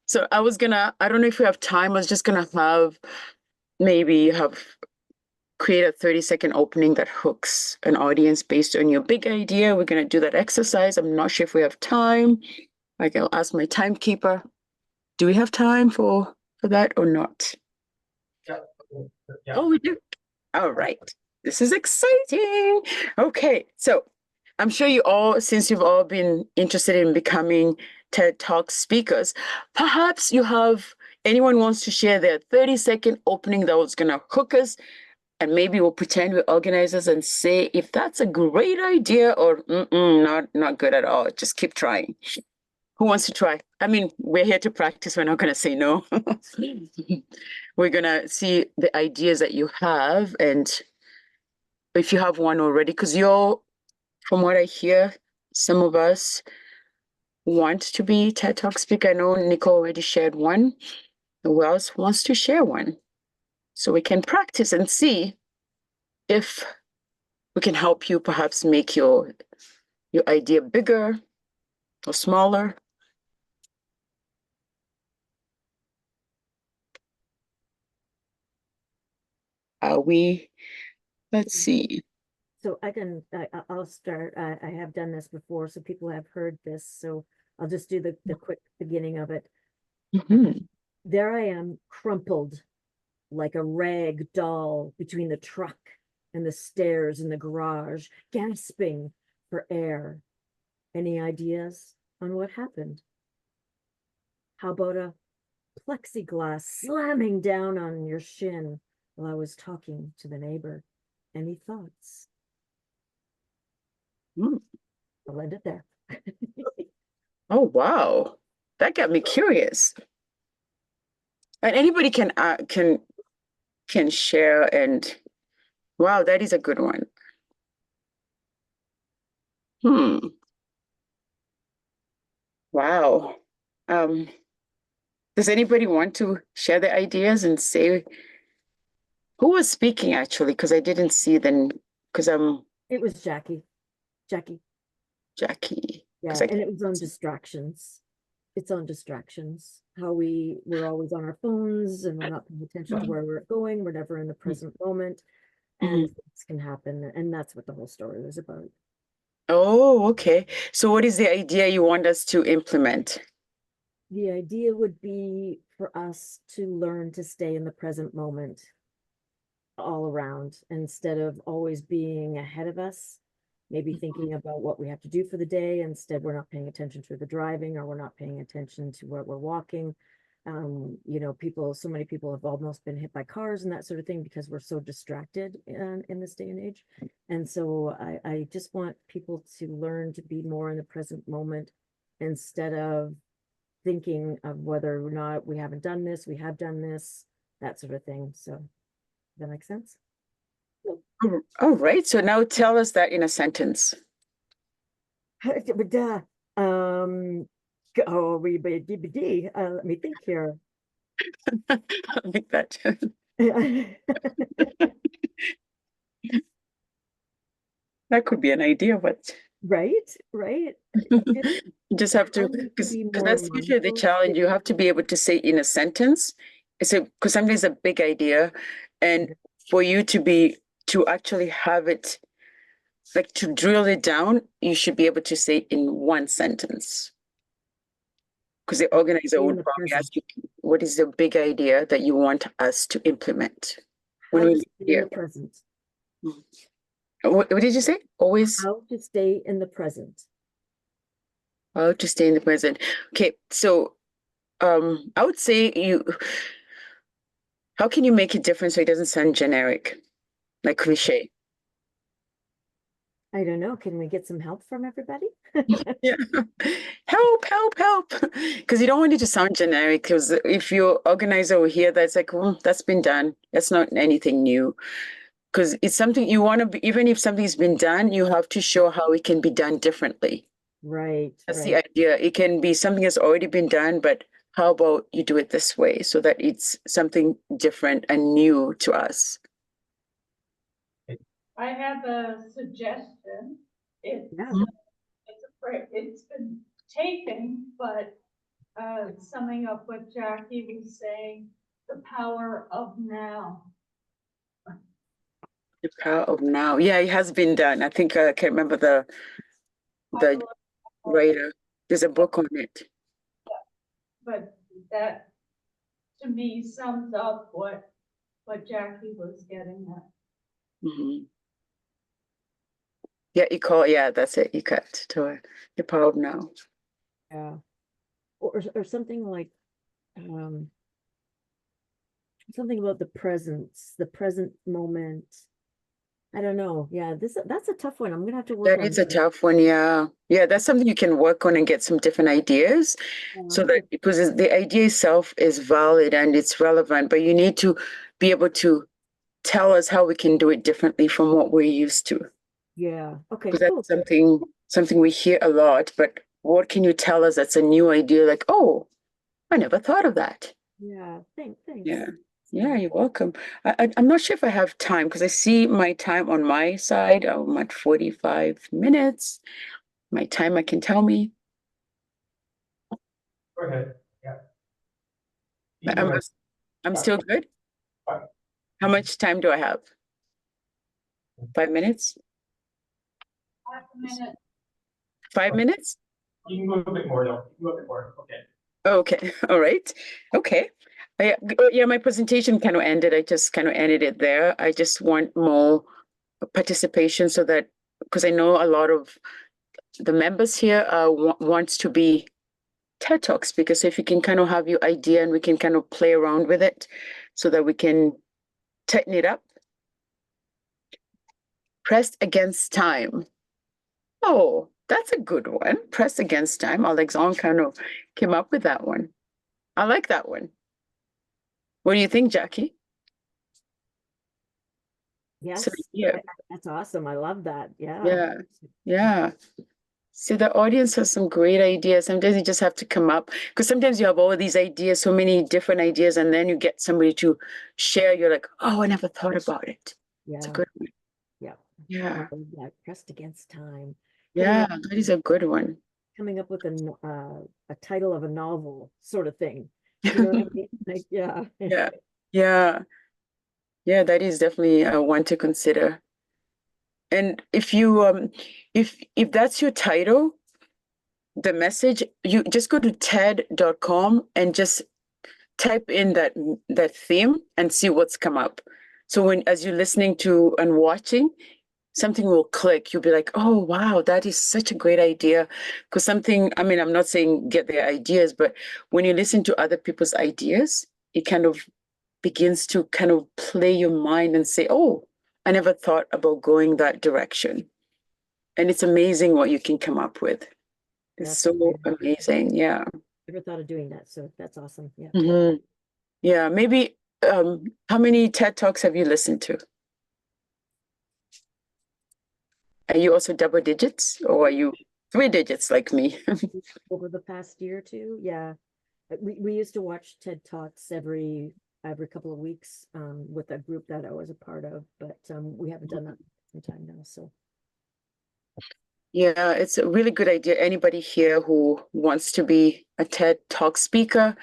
So I don't know if we have time. I was just gonna create a 30-second opening that hooks an audience based on your big idea. We're gonna do that exercise. I'm not sure if we have time. Like, I'll ask my timekeeper. Do we have time for that or not? Yeah. Oh, we do. All right. This is exciting. Okay, so I'm sure since you've all been interested in becoming TED Talk speakers, perhaps anyone wants to share their 30-second opening that was gonna hook us, and maybe we'll pretend we're organizers and say if that's a great idea or not good at all. Just keep trying. Who wants to try? I mean, we're here to practice. We're not gonna say no. We're gonna see the ideas that you have, and if you have one already, because from what I hear, some of us want to be TED Talk speaker. I know Nicole already shared one. Who else wants to share one? So we can practice and see if we can help you perhaps make your idea bigger or smaller. Let's see. So I'll start. I have done this before, so people have heard this. So I'll just do the quick beginning of it. Mhm. There I am, crumpled like a rag doll between the truck and the stairs in the garage, gasping for air. Any ideas on what happened? How about a plexiglass slamming down on your shin while I was talking to the neighbor? Any thoughts? I'll end it there. Oh, wow. That got me curious. And anybody can share, and wow, that is a good one. Wow. Does anybody want to share their ideas and say who was speaking actually? Because I didn't see them. It was Jackie. Jackie. Yeah, and it was on distractions. It's on distractions. How we're always on our phones and we're not paying attention to where we're going. We're never in the present moment, and things can happen. And that's what the whole story was about. Oh, okay. So what is the idea you want us to implement? The idea would be for us to learn to stay in the present moment all around, instead of always being ahead of us, maybe thinking about what we have to do for the day. Instead, we're not paying attention to the driving, or we're not paying attention to where we're walking. So many people have almost been hit by cars and that sort of thing because we're so distracted in this day and age. And so I just want people to learn to be more in the present moment, instead of thinking of whether or not we haven't done this, we have done this, that sort of thing. So, does that make sense? Oh, right. So now tell us that in a sentence. Let me think here. I like that. That could be an idea, but Right. you just have to, because that's usually the challenge. You have to be able to say in a sentence. So, because something is a big idea, and for you to actually have it, like to drill it down, you should be able to say in one sentence. Because the organizer would probably ask you, what is the big idea that you want us to implement? How to stay in the present. What did you say? Always? How to stay in the present. How to stay in the present. Okay, so I would say how can you make it different so it doesn't sound generic, like cliche? I don't know. Can we get some help from everybody? Yeah. Help. Because you don't want it to sound generic, because if your organizer will hear that, it's like, well, that's been done. That's not anything new. Because it's something you want to be, even if something's been done, you have to show how it can be done differently. Right. That's the idea. It can be something that's already been done, but how about you do it this way so that it's something different and new to us? I have a suggestion. Yeah. It's been taken, but summing up what Jackie was saying, the power of now. The power of now. Yeah, it has been done. I think I can't remember the writer. There's a book on it. But that, to me, sums up what Jackie was getting at. Mhm. Yeah, yeah, that's it. Ikat to the power of now. Yeah. Or something like, something about the present moment. I don't know. Yeah, that's a tough one. I'm gonna have to work That on is a that. tough one, yeah. Yeah, that's something you can work on and get some different ideas. So that because the idea itself is valid and it's relevant, but you need to be able to tell us how we can do it differently from what we're used to. Yeah. Okay, Because cool. that's something we hear a lot, but what can you tell us that's a new idea? Like, oh, I never thought of that. Yeah, thanks. Yeah. Yeah, you're welcome. I'm not sure if I have time because I see my time on my side. I'm at 45 minutes. My timer can tell me. Go ahead, yeah. You I'm, go. I'm still good. Fine. How much time do I have? 5 minutes? Half a minute. 5 minutes? You can go a bit more though, you can go a bit more, okay. Okay, all right. Okay. Yeah, my presentation kind of ended. I just kind of ended it there. I just want more participation so that, because I know a lot of the members here wants to be TED Talk speakers. So if you can kind of have your idea and we can kind of play around with it so that we can tighten it up. Pressed against time. Oh, that's a good one. Pressed against time. Alexandre kind of came up with that one. I like that one. What do you think, Jackie? Yes, So, yeah. that's awesome. I love that. Yeah. Yeah. Yeah. See, the audience has some great ideas. Sometimes you just have to come up because sometimes you have all these ideas, so many different ideas, and then you get somebody to share. You're like, oh, I never thought about it. It's a Yeah. good one. Yeah. Yeah. I love that. Pressed against time. Yeah, that is a good one. Coming up with a title of a novel sort of thing. You know what I mean? Like, yeah. Yeah. Yeah. Yeah, that is definitely one to consider. And if you if that's your title, the message, you just go to TED.com and just type in that theme and see what's come up. So as you're listening to and watching, something will click. You'll be like, oh wow, that is such a great idea. Because I mean, I'm not saying get their ideas, but when you listen to other people's ideas, it kind of begins to kind of play your mind and say, oh, I never thought about going that direction. And it's amazing what you can come up with. It's That's so great. amazing. Yeah. Never thought of doing that. So that's awesome. Yeah. Mhm. Yeah. Maybe, how many TED Talks have you listened to? Are you also double digits or are you 3 digits like me? Over the past year or two. Yeah. We used to watch TED Talks every couple of weeks with a group that I was a part of, but we haven't done that in time now. So Yeah, it's a really good idea. Anybody here who wants to be a TED Talk speaker,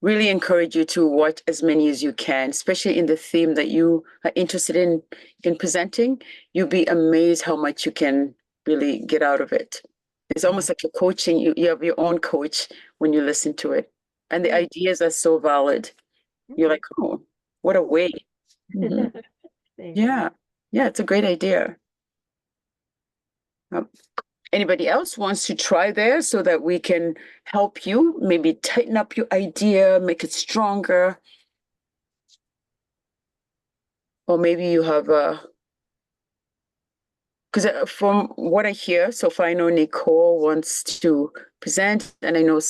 really encourage you to watch as many as you can, especially in the theme that you are interested in presenting. You'll be amazed how much you can really get out of it. It's almost like a coaching. You have your own coach when you listen to it. And the ideas are so valid. You're like, oh, what a way. Mhm. thanks. Yeah. Yeah, it's a great idea. Anybody else wants to try there so that we can help you maybe tighten up your idea, make it stronger? Or maybe you have because from what I hear so far, I know Nicole wants to present, and I know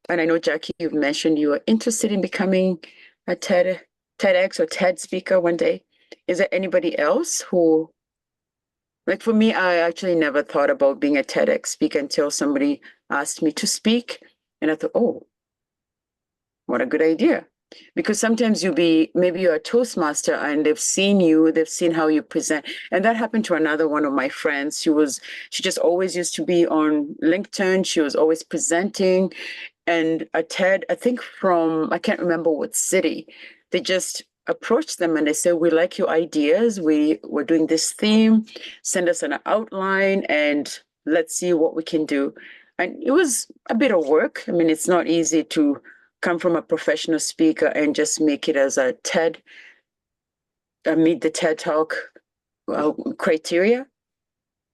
and I know Jackie, you've mentioned you are interested in becoming a TEDx or TED speaker one day. Is there anybody else who, like for me, I actually never thought about being a TEDx speaker until somebody asked me to speak, and I thought, oh, what a good idea. Because sometimes maybe you're a Toastmaster and they've seen how you present. And that happened to another one of my friends. She just always used to be on LinkedIn. She was always presenting. And a TED, I think I can't remember what city, they just approached them and they said, we like your ideas. We're doing this theme, send us an outline and let's see what we can do. And it was a bit of work. I mean, it's not easy to come from a professional speaker and just make it as a TED, meet the TED Talk criteria.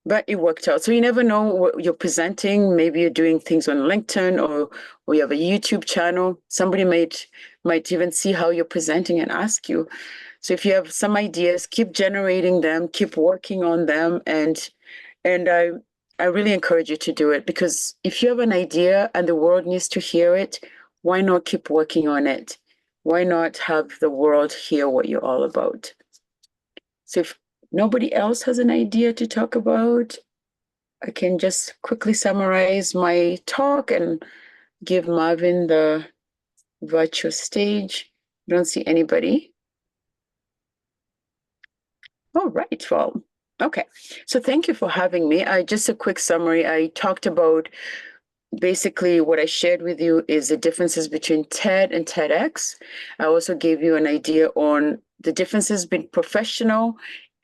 But it worked out. So you never know what you're presenting. Maybe you're doing things on LinkedIn or you have a YouTube channel. Somebody might even see how you're presenting and ask you. So if you have some ideas, keep generating them, keep working on them. And I really encourage you to do it, because if you have an idea and the world needs to hear it, why not keep working on it? Why not have the world hear what you're all about? So if nobody else has an idea to talk about, I can just quickly summarize my talk and give Marvin the virtual stage. I don't see anybody. All right, well, okay. So thank you for having me. Just a quick summary. I talked about basically what I shared with you is the differences between TED and TEDx. I also gave you an idea on the differences between professional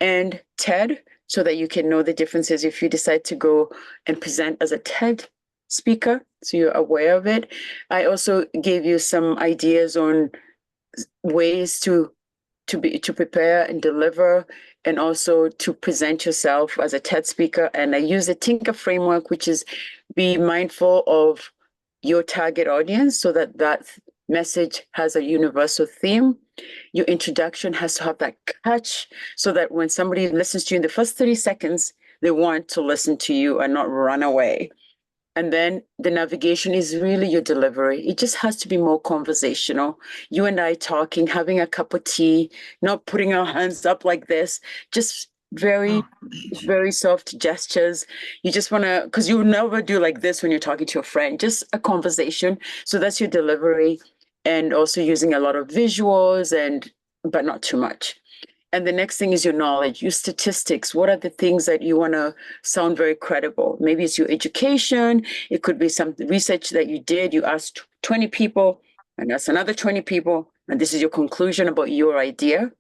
and TED, so that you can know the differences if you decide to go and present as a TED speaker, so you're aware of it. I also gave you some ideas on ways to prepare and deliver, and also to present yourself as a TED speaker. And I use the Tinka framework, which is be mindful of your target audience so that that message has a universal theme. Your introduction has to have that catch so that when somebody listens to you in the first 30 seconds, they want to listen to you and not run away. And then the navigation is really your delivery. It just has to be more conversational. You and I talking, having a cup of tea, not putting our hands up like this, just very, very soft gestures. You just want to, because you would never do like this when you're talking to a friend, just a conversation. So that's your delivery. And also using a lot of visuals, but not too much. And the next thing is your knowledge, your statistics. What are the things that you want to sound very credible? Maybe it's your education. It could be some research that you did. You asked 20 people, and that's another 20 people, and this is your conclusion about your idea.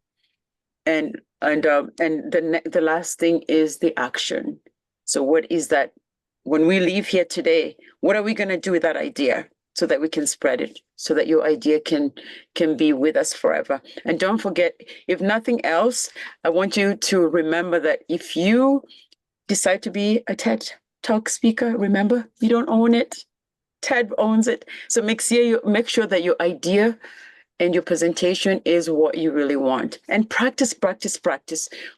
And the last thing is the action. So what is that? When we leave here today, what are we going to do with that idea so that we can spread it, so that your idea can be with us forever? And don't forget, if nothing else, I want you to remember that if you decide to be a TED Talk speaker, remember, you don't own it. TED owns it. So make sure that your idea and your presentation is what you really want. And practice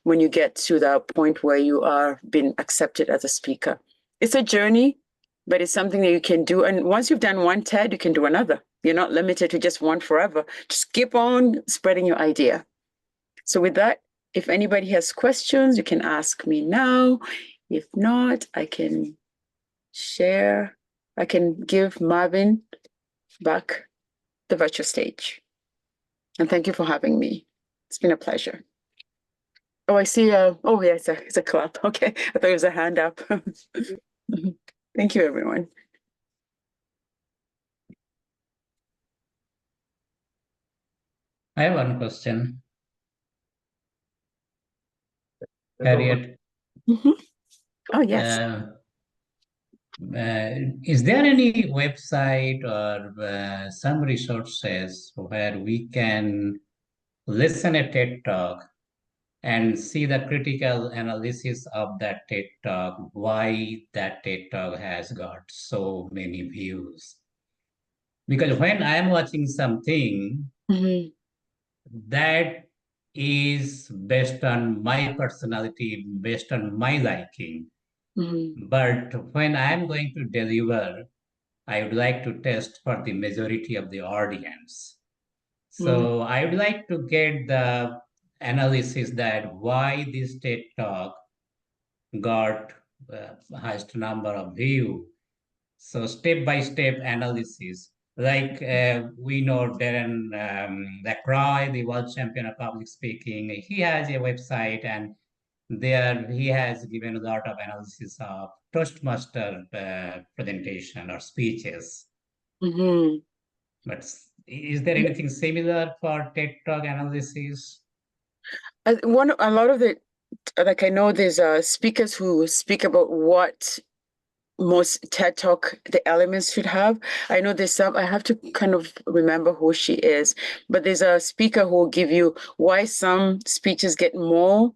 when you get to that point where you are being accepted as a speaker. It's a journey, but it's something that you can do. And once you've done one TED, you can do another. You're not limited to just one forever. Just keep on spreading your idea. So with that, if anybody has questions, you can ask me now. If not, I can share. I can give Marvin back the virtual stage. And thank you for having me. It's been a pleasure. Oh, I see. Oh, yeah, it's a clap. Okay. I thought it was a hand up. Thank you, everyone. I have one question. Harriet, Oh, yes. Is there any website or some resources where we can listen a TED Talk and see the critical analysis of that TED Talk, why that TED Talk has got so many views? Because when I'm watching something that is based on my personality, based on my liking, but when I'm going to deliver, I would like to test for the majority of the audience. So I would like to get the analysis that why this TED Talk got highest number of view. So step-by-step analysis. Like we know Darren Lacroix, the world champion of public speaking. He has a website, and there he has given a lot of analysis of Toastmaster presentation or speeches. Mm-hmm. But is there anything similar for TED Talk analysis? A lot of the, like I know there's speakers who speak about what most TED Talk, the elements should have. I know there's some, I have to kind of remember who she is, but there's a speaker who will give you why some speeches get more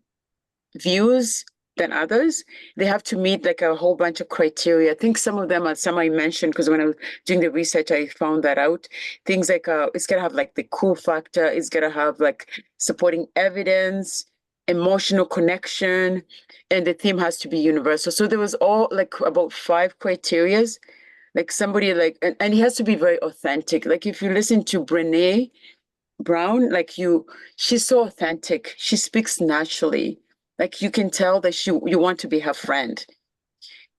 views than others. They have to meet like a whole bunch of criteria. I think some of them are some I mentioned because when I was doing the research, I found that out. Things like it's gonna have like the cool factor, it's gonna have like supporting evidence, emotional connection, and the theme has to be universal. So there was all like about 5 criterias. Like somebody like, and it has to be very authentic. Like if you listen to Brene Brown, like she's so authentic. She speaks naturally. Like you can tell that you want to be her friend.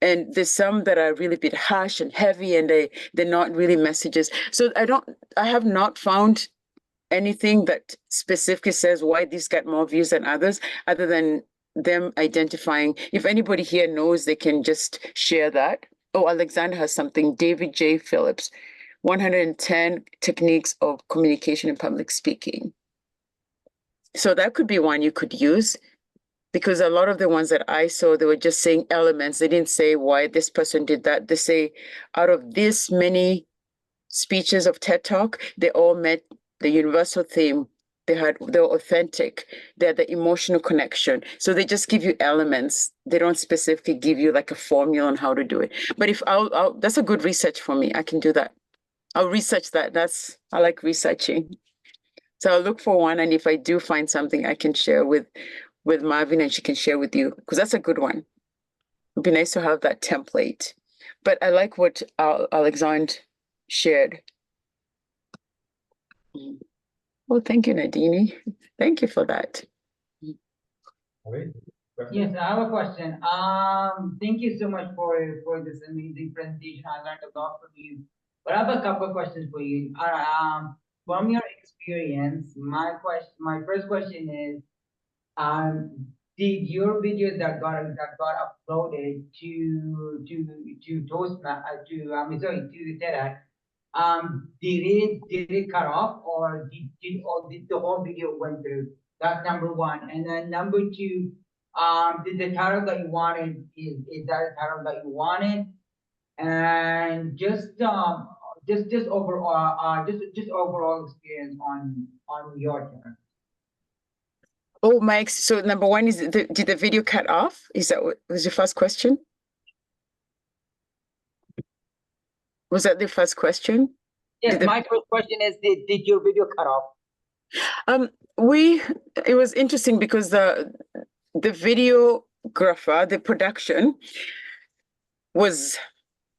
And there's some that are really a bit harsh and heavy, and they're not really messages. So I have not found anything that specifically says why these got more views than others, other than them identifying. If anybody here knows, they can just share that. Oh, Alexander has something. David J. Phillips, 110 techniques of communication and public speaking. So that could be one you could use, because a lot of the ones that I saw, they were just saying elements. They didn't say why this person did that. They say out of this many speeches of TED Talk, they all met the universal theme. They're authentic. They had the emotional connection. So they just give you elements. They don't specifically give you like a formula on how to do it. But if that's a good research for me. I can do that. I'll research that. I like researching. So I'll look for one, and if I do find something, I can share with Marvin, and she can share with you, because that's a good one. It'd be nice to have that template. But I like what Alexander shared. Well, thank you, Nadine. Thank you for that. Yes, I have a question. Thank you so much for this amazing presentation. I learned a lot from you. But I have a couple of questions for you. From your experience, my first question is, did your video that got uploaded to the TEDx, did it cut off, or did the whole video went through? That's number one. And then number two, did the title that you wanted, is that the title that you wanted? And just overall overall experience on your turn. Oh, Mike. So number one is, did the video cut off? Is that what was your first question? Was that the first question? Yes, my first question is, did your video cut off? It was interesting because the videographer, the production was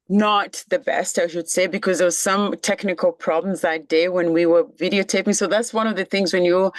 not the best, I should say, because there was some technical problems that day when we were videotaping. So that's one of the things when you're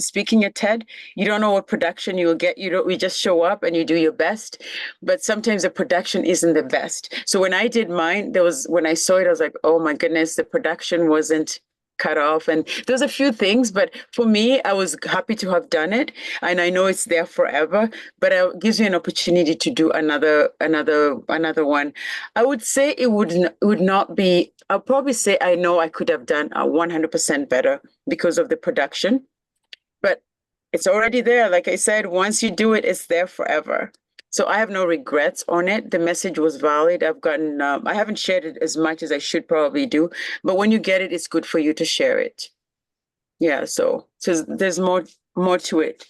speaking at TED, you don't know what production you will get. You just show up and you do your best, but sometimes the production isn't the best. So when I did mine, when I saw it, I was like, oh my goodness, the production wasn't cut off. And there's a few things, but for me, I was happy to have done it. And I know it's there forever, but it gives you an opportunity to do another one. I would say it would not be, I'll probably say I know I could have done 100% better because of the production. But it's already there. Like I said, once you do it, it's there forever. So I have no regrets on it. The message was valid. I haven't shared it as much as I should probably do, but when you get it, it's good for you to share it. Yeah, so there's more to it.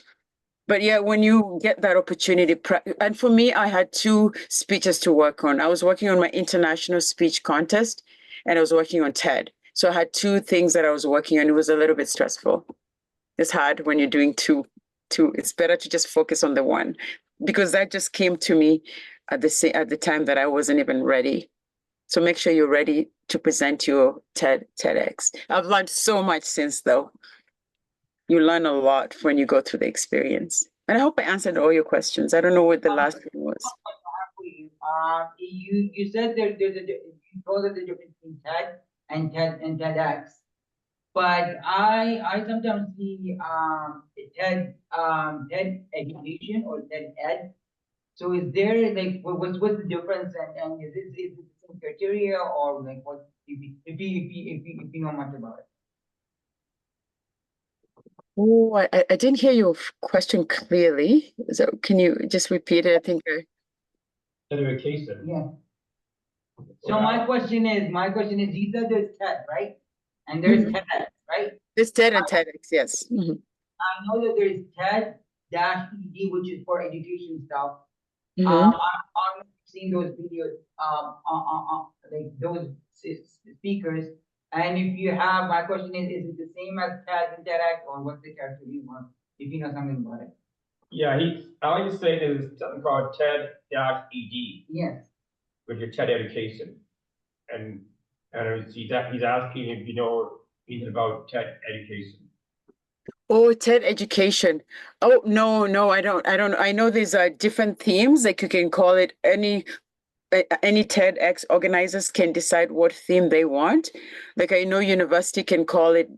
But yeah, when you get that opportunity, and for me, I had 2 speeches to work on. I was working on my international speech contest, and I was working on TED. So I had 2 things that I was working on. It was a little bit stressful. It's hard when you're doing two. It's better to just focus on the one, because that just came to me at the time that I wasn't even ready. So make sure you're ready to present your TEDx. I've learned so much since, though. You learn a lot when you go through the experience. And I hope I answered all your questions. I don't know what the last one was. You said you told us the difference between TED and TEDx. But I sometimes see TED education or TED ed. So is there like what's the difference and is it the same criteria or like what if you know much about it? Oh, I didn't hear your question clearly. So can you just repeat it? I think Education. Yeah. So my question is these are the TED, right? And there's TEDx, right? it's TED and TEDx, yes. Mhm. I know that there's TED-ED, which is for education stuff. Mhm. I've seen those videos, like those speakers. And if you have, my question is it the same as TED and TEDx, or what's the character you want, if you know something about it? Yeah, all he's saying is something called TED-ED, Yes. which is TED education. And he's asking if you know anything about TED education. Oh, TED education. Oh, no, I don't. I know there's different themes, like you can call it any TEDx organizers can decide what theme they want. Like I know university can call it,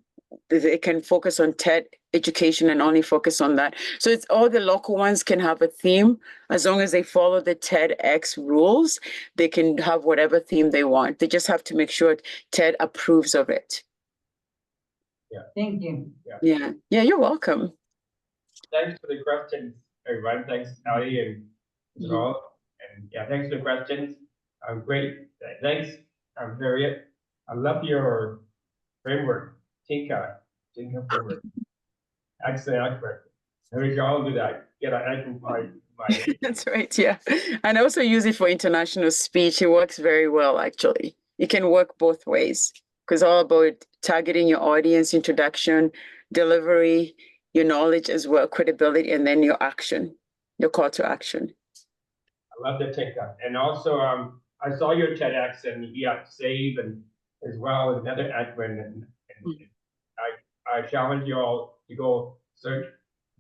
they can focus on TED education and only focus on that. So it's all the local ones can have a theme as long as they follow the TEDx rules. They can have whatever theme they want. They just have to make sure TED approves of it. Thank you. Yeah, you're welcome. Thanks for the questions, everyone. Thanks, Ali and all. And yeah, thanks for the questions. Great. Thanks, Harriet. I love your framework, Tinka framework. Excellent. We all do that. Get my That's right, yeah. And I also use it for international speech. It works very well, actually. It can work both ways because all about targeting your audience, introduction, delivery, your knowledge as well, credibility, and then your action, your call to action. I love the Tinka. And also, I saw your TEDx and you got save and as well as another admin. And I challenge you all to go search,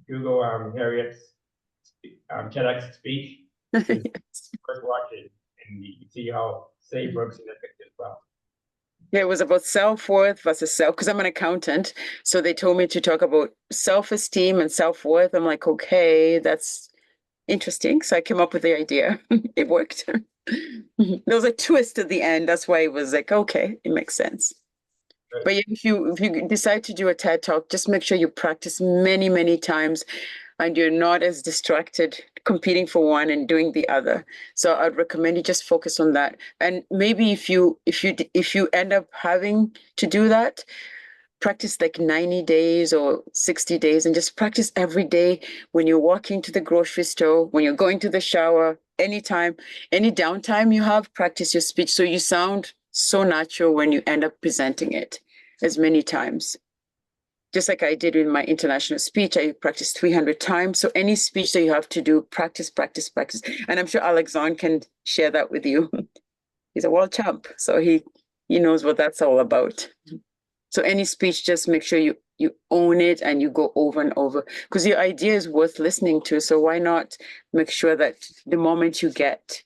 Google Harriet's TEDx speech. First watch it and you see how save works in the picture as well. Yeah, it was about self-worth versus self, because I'm an accountant. So they told me to talk about self-esteem and self-worth. I'm like, okay, that's interesting. So I came up with the idea. It worked. There was a twist at the end. That's why it was like, okay, it makes sense. Right. But if you decide to do a TED Talk, just make sure you practice many, many times and you're not as distracted competing for one and doing the other. So I'd recommend you just focus on that. And maybe if you end up having to do that, practice like 90 days or 60 days and just practice every day when you're walking to the grocery store, when you're going to the shower, anytime, any downtime you have, practice your speech so you sound so natural when you end up presenting it as many times. Just like I did in my international speech, I practiced 300 times. So any speech that you have to do, practice. And I'm sure Alexandre can share that with you. He's a world champ, so he knows what that's all about. So any speech, just make sure you own it and you go over and over because your idea is worth listening to. So why not make sure that the moment you get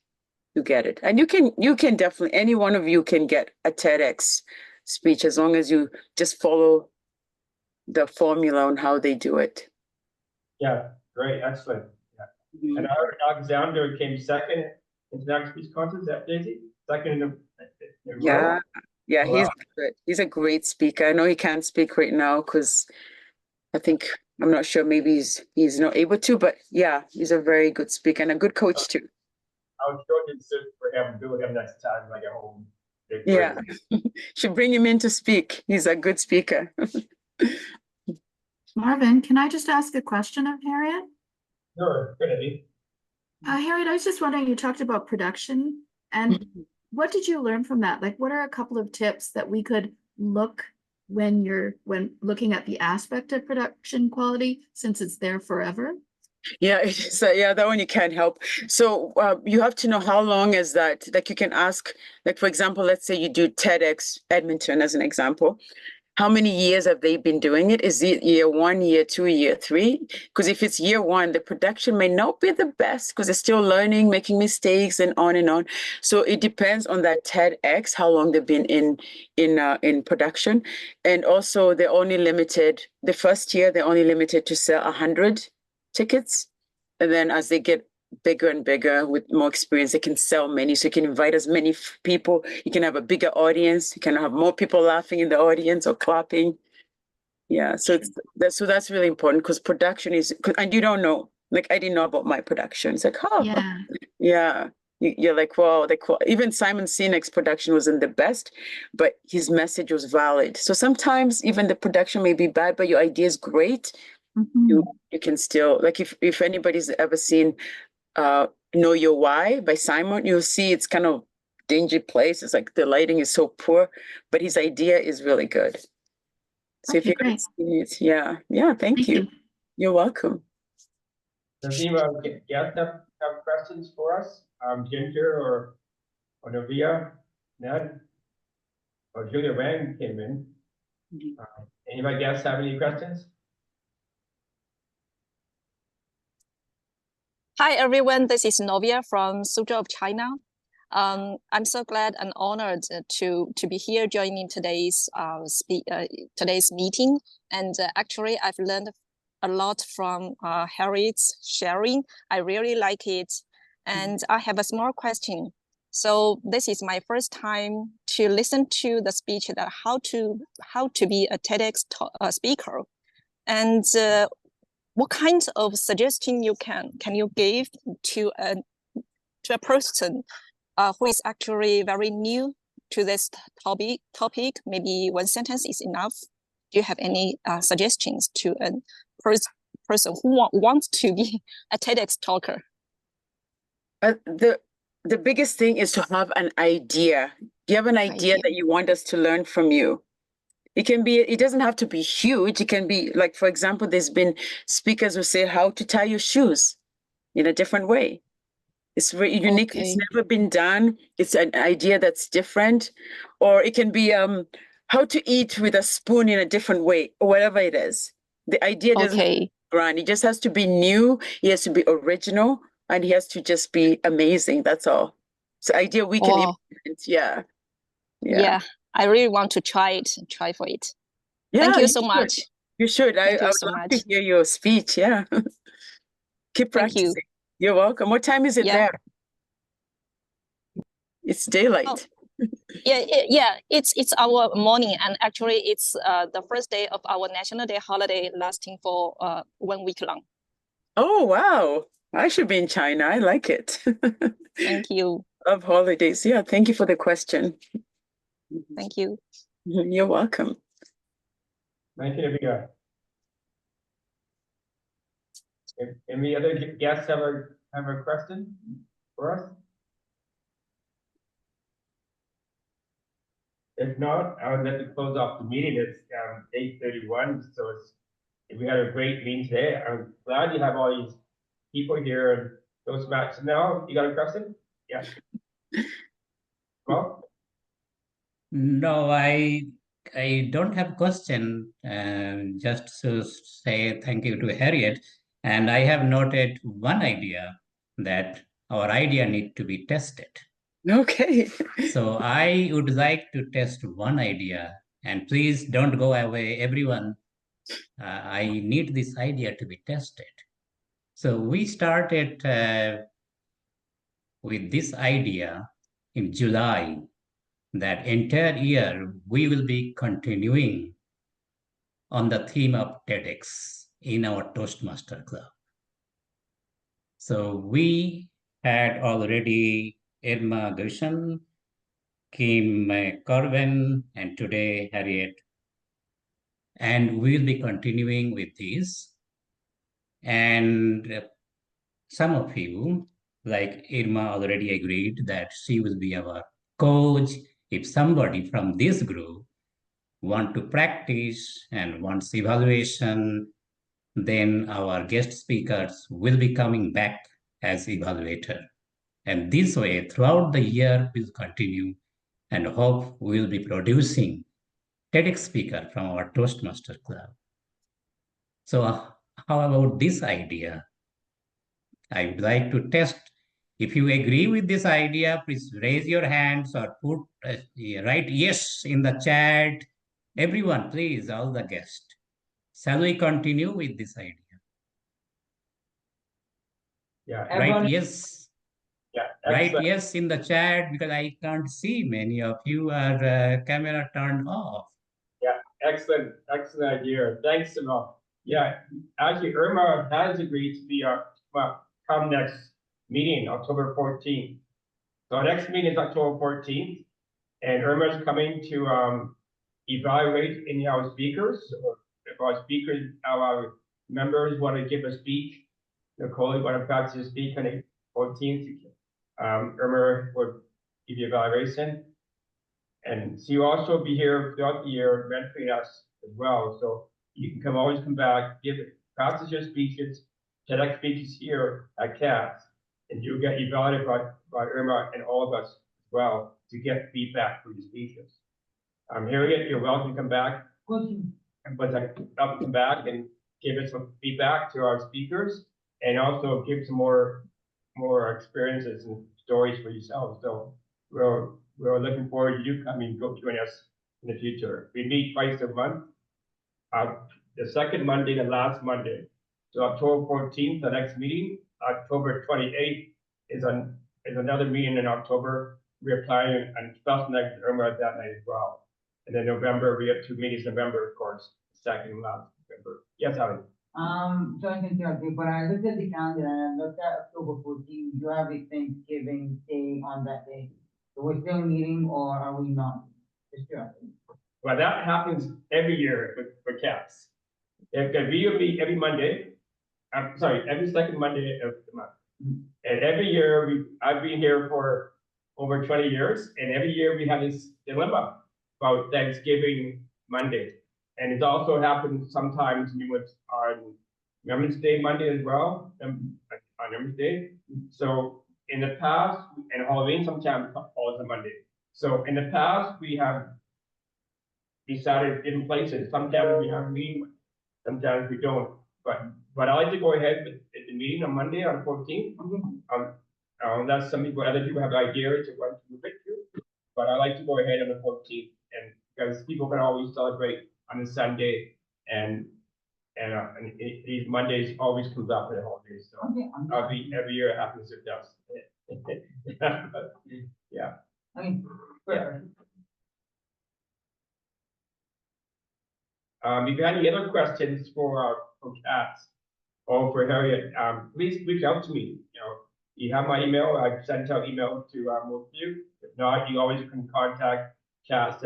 it? And you can definitely, any one of you can get a TEDx speech as long as you just follow the formula on how they do it. Yeah, great, excellent. Yeah. And our Alexander came second in the next speech contest, is that Daisy? Second in the Yeah. Yeah, Oh, wow. he's a great speaker. I know he can't speak right now because I'm not sure, maybe he's not able to, but yeah, he's a very good speaker and a good coach too. I'll show you for him, do with him next time when I get home. Yeah, should bring him in to speak. He's a good speaker. Marvin, can I just ask a question of Harriet? Sure, good idea. Harriet, I was just wondering, you talked about production and what did you learn from that? Like, what are a couple of tips that we could look when looking at the aspect of production quality, since it's there forever? Yeah, so yeah, that one you can't help. So you have to know how long is that. Like you can ask, like for example, let's say you do TEDx Edmonton as an example. how many years have they been doing it? Is it year 1, year 2, year 3? Because if it's year 1, the production may not be the best because they're still learning, making mistakes, and on and on. So it depends on that TEDx, how long they've been in production, and also they're only limited. The first year they're only limited to sell 100 tickets, and then as they get bigger and bigger with more experience, they can sell many. So you can invite as many people. You can have a bigger audience. You can have more people laughing in the audience or clapping. Yeah, so that's really important because production is, and you don't know. Like I didn't know about my production. It's like, oh, Yeah. yeah. You're like, wow, even Simon Sinek's production wasn't the best, but his message was valid. So sometimes even the production may be bad, but your idea is great. Mhm. You can still, like if anybody's ever seen Know Your Why by Simon, you'll see it's kind of dingy place. It's like the lighting is so poor, but his idea is really good. So if Okay, you great. see it, yeah, thank you. You're welcome. Does anyone have questions for us? Ginger or Novia, Ned, or Julia Wang came in. Anybody else have any questions? Hi, everyone. This is Novia from Suzhou of China. I'm so glad and honored to be here joining today's today's meeting. And actually, I've learned a lot from Harriet's sharing. I really like it. And I have a small question. So this is my first time to listen to the speech that how to be a TEDx speaker. And what kind of suggestion can you give to a person who is actually very new to this topic? Maybe one sentence is enough. Do you have any suggestions to a person who wants to be a TEDx talker? The biggest thing is to have an idea. Do you have an idea that you want us to learn from you? It doesn't have to be huge. It can be like, for example, there's been speakers who say how to tie your shoes in a different way. It's very unique. Okay. It's never been done. It's an idea that's different. Or it can be how to eat with a spoon in a different way, or whatever it is. The idea doesn't have to be grand. It just has to be new. It has to be original, and it has to just be amazing. That's all. So idea we can implement. Yeah. I really want to try for it. Yeah, Thank you so much. You should. I would love to hear your speech. Yeah. Keep practicing. Thank you. You're welcome. What time is it there? It's daylight. It's our morning, and actually it's the first day of our National Day holiday lasting for 1 week long. Oh, wow. I should be in China. I like it. Thank you. Love holidays. Yeah, thank you for the question. Thank you. You're welcome. Thank you, Navia. Any other guests have a question for us? If not, I would like to close off the meeting. It's 8:31, so we had a great meeting today. I'm glad you have all these people here and those matches. Now, you got a question? Yeah. Well, No, I don't have a question. Just to say thank you to Harriet. And I have noted one idea that our idea need to be tested. Okay. So I would like to test one idea, and please don't go away, everyone. I need this idea to be tested. So we started with this idea in July. That entire year, we will be continuing on the theme of TEDx in our Toastmaster Club. So we had already Irma Gershon, Kim Corwin, and today Harriet. And we'll be continuing with this. And some of you, like Irma, already agreed that she will be our coach. If somebody from this group want to practice and wants evaluation, then our guest speakers will be coming back as evaluator. And this way, throughout the year, we'll continue and hope we'll be producing TEDx speaker from our Toastmaster Club. So how about this idea? I would like to test. If you agree with this idea, please raise your hands or put write yes in the chat. Everyone, please, all the guests. Shall we continue with this idea? Yeah. Right, yes. Yeah. Right, Excellent. yes in the chat, because I can't see many of you are camera turned off. Yeah, excellent idea. Thanks, Simone. Yeah, actually, Irma has agreed to be come next meeting, October 14th. So our next meeting is October 14th, and Irma is coming to evaluate any of our speakers, or if our members want to give a speech. Nicole, want to practice speak on the 14th. Irma would give you evaluation. And so you also be here throughout the year mentoring us as well. So you can always come back, practice your speeches, TEDx speeches here at CATS, and you'll get evaluated by Irma and all of us as well to get feedback for your speeches. Harriet, you're welcome to come back. Come back and give us some feedback to our speakers, and also give some more experiences and stories for yourselves. So we're looking forward to you coming, join us in the future. We meet twice a month. The second Monday and last Monday. So October 14th, the next meeting. October 28th is another meeting in October. We're planning and special next Irma that night as well. And then November, we have 2 meetings in November, of course, second and last November. Yes, Ali. So I can interrupt you, but I looked at the calendar and I looked at October 14th. You have a Thanksgiving day on that day. So we're still meeting, or are we not? Just curiosity. Well, that happens every year for CATS. We will be every Monday. I'm sorry, every second Monday of the month. And every year I've been here for over 20 years, and every year we have this dilemma about Thanksgiving Monday. And it also happens sometimes on Remembrance Day Monday as well, on Remembrance Day. So in the past, and Halloween sometimes falls on Monday. So in the past, we have decided different places. Sometimes we have a meeting, sometimes we don't. But I like to go ahead with the meeting on Monday on the 14th. Unless other people have ideas to want to move it to. But I like to go ahead on the 14th, and because people can always celebrate on a Sunday, and these Mondays always comes up with the holidays. So every year it happens, it does. Yeah. Okay. Yeah. If you have any other questions for CATS or for Harriet, please reach out to me. You have my email. I sent out email to most of you. If not, you always can contact CATS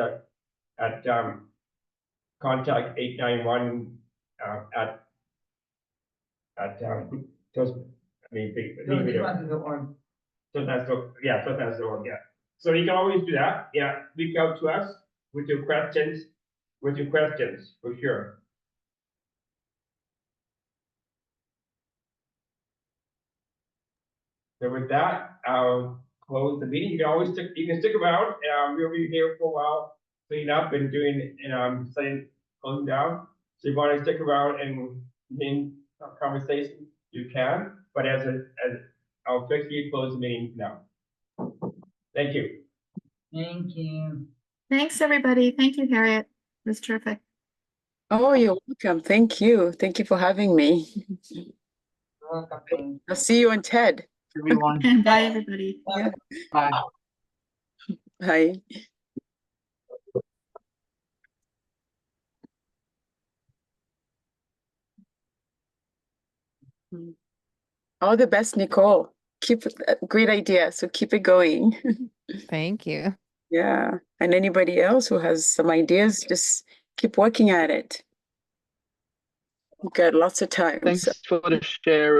at contact 891 yeah. So you can always do that. Yeah, reach out to us with your questions. For sure. So with that, I'll close the meeting. You can stick around. We'll be here for a while, cleaning up and doing closing down. So if you want to stick around and in a conversation, you can. But I'll officially close the meeting now. Thank you. Thank you. Thanks, everybody. Thank you, Harriet. It was terrific. Oh, you're welcome. Thank you. Thank you for having me. You're welcome. I'll see you on TED. Everyone. Bye, everybody. Yeah. Bye. Bye. All the best, Nicole. Great idea. So keep it going. Thank you. Yeah. And anybody else who has some ideas, just keep working at it. We've got lots of time. Thanks So. for the share.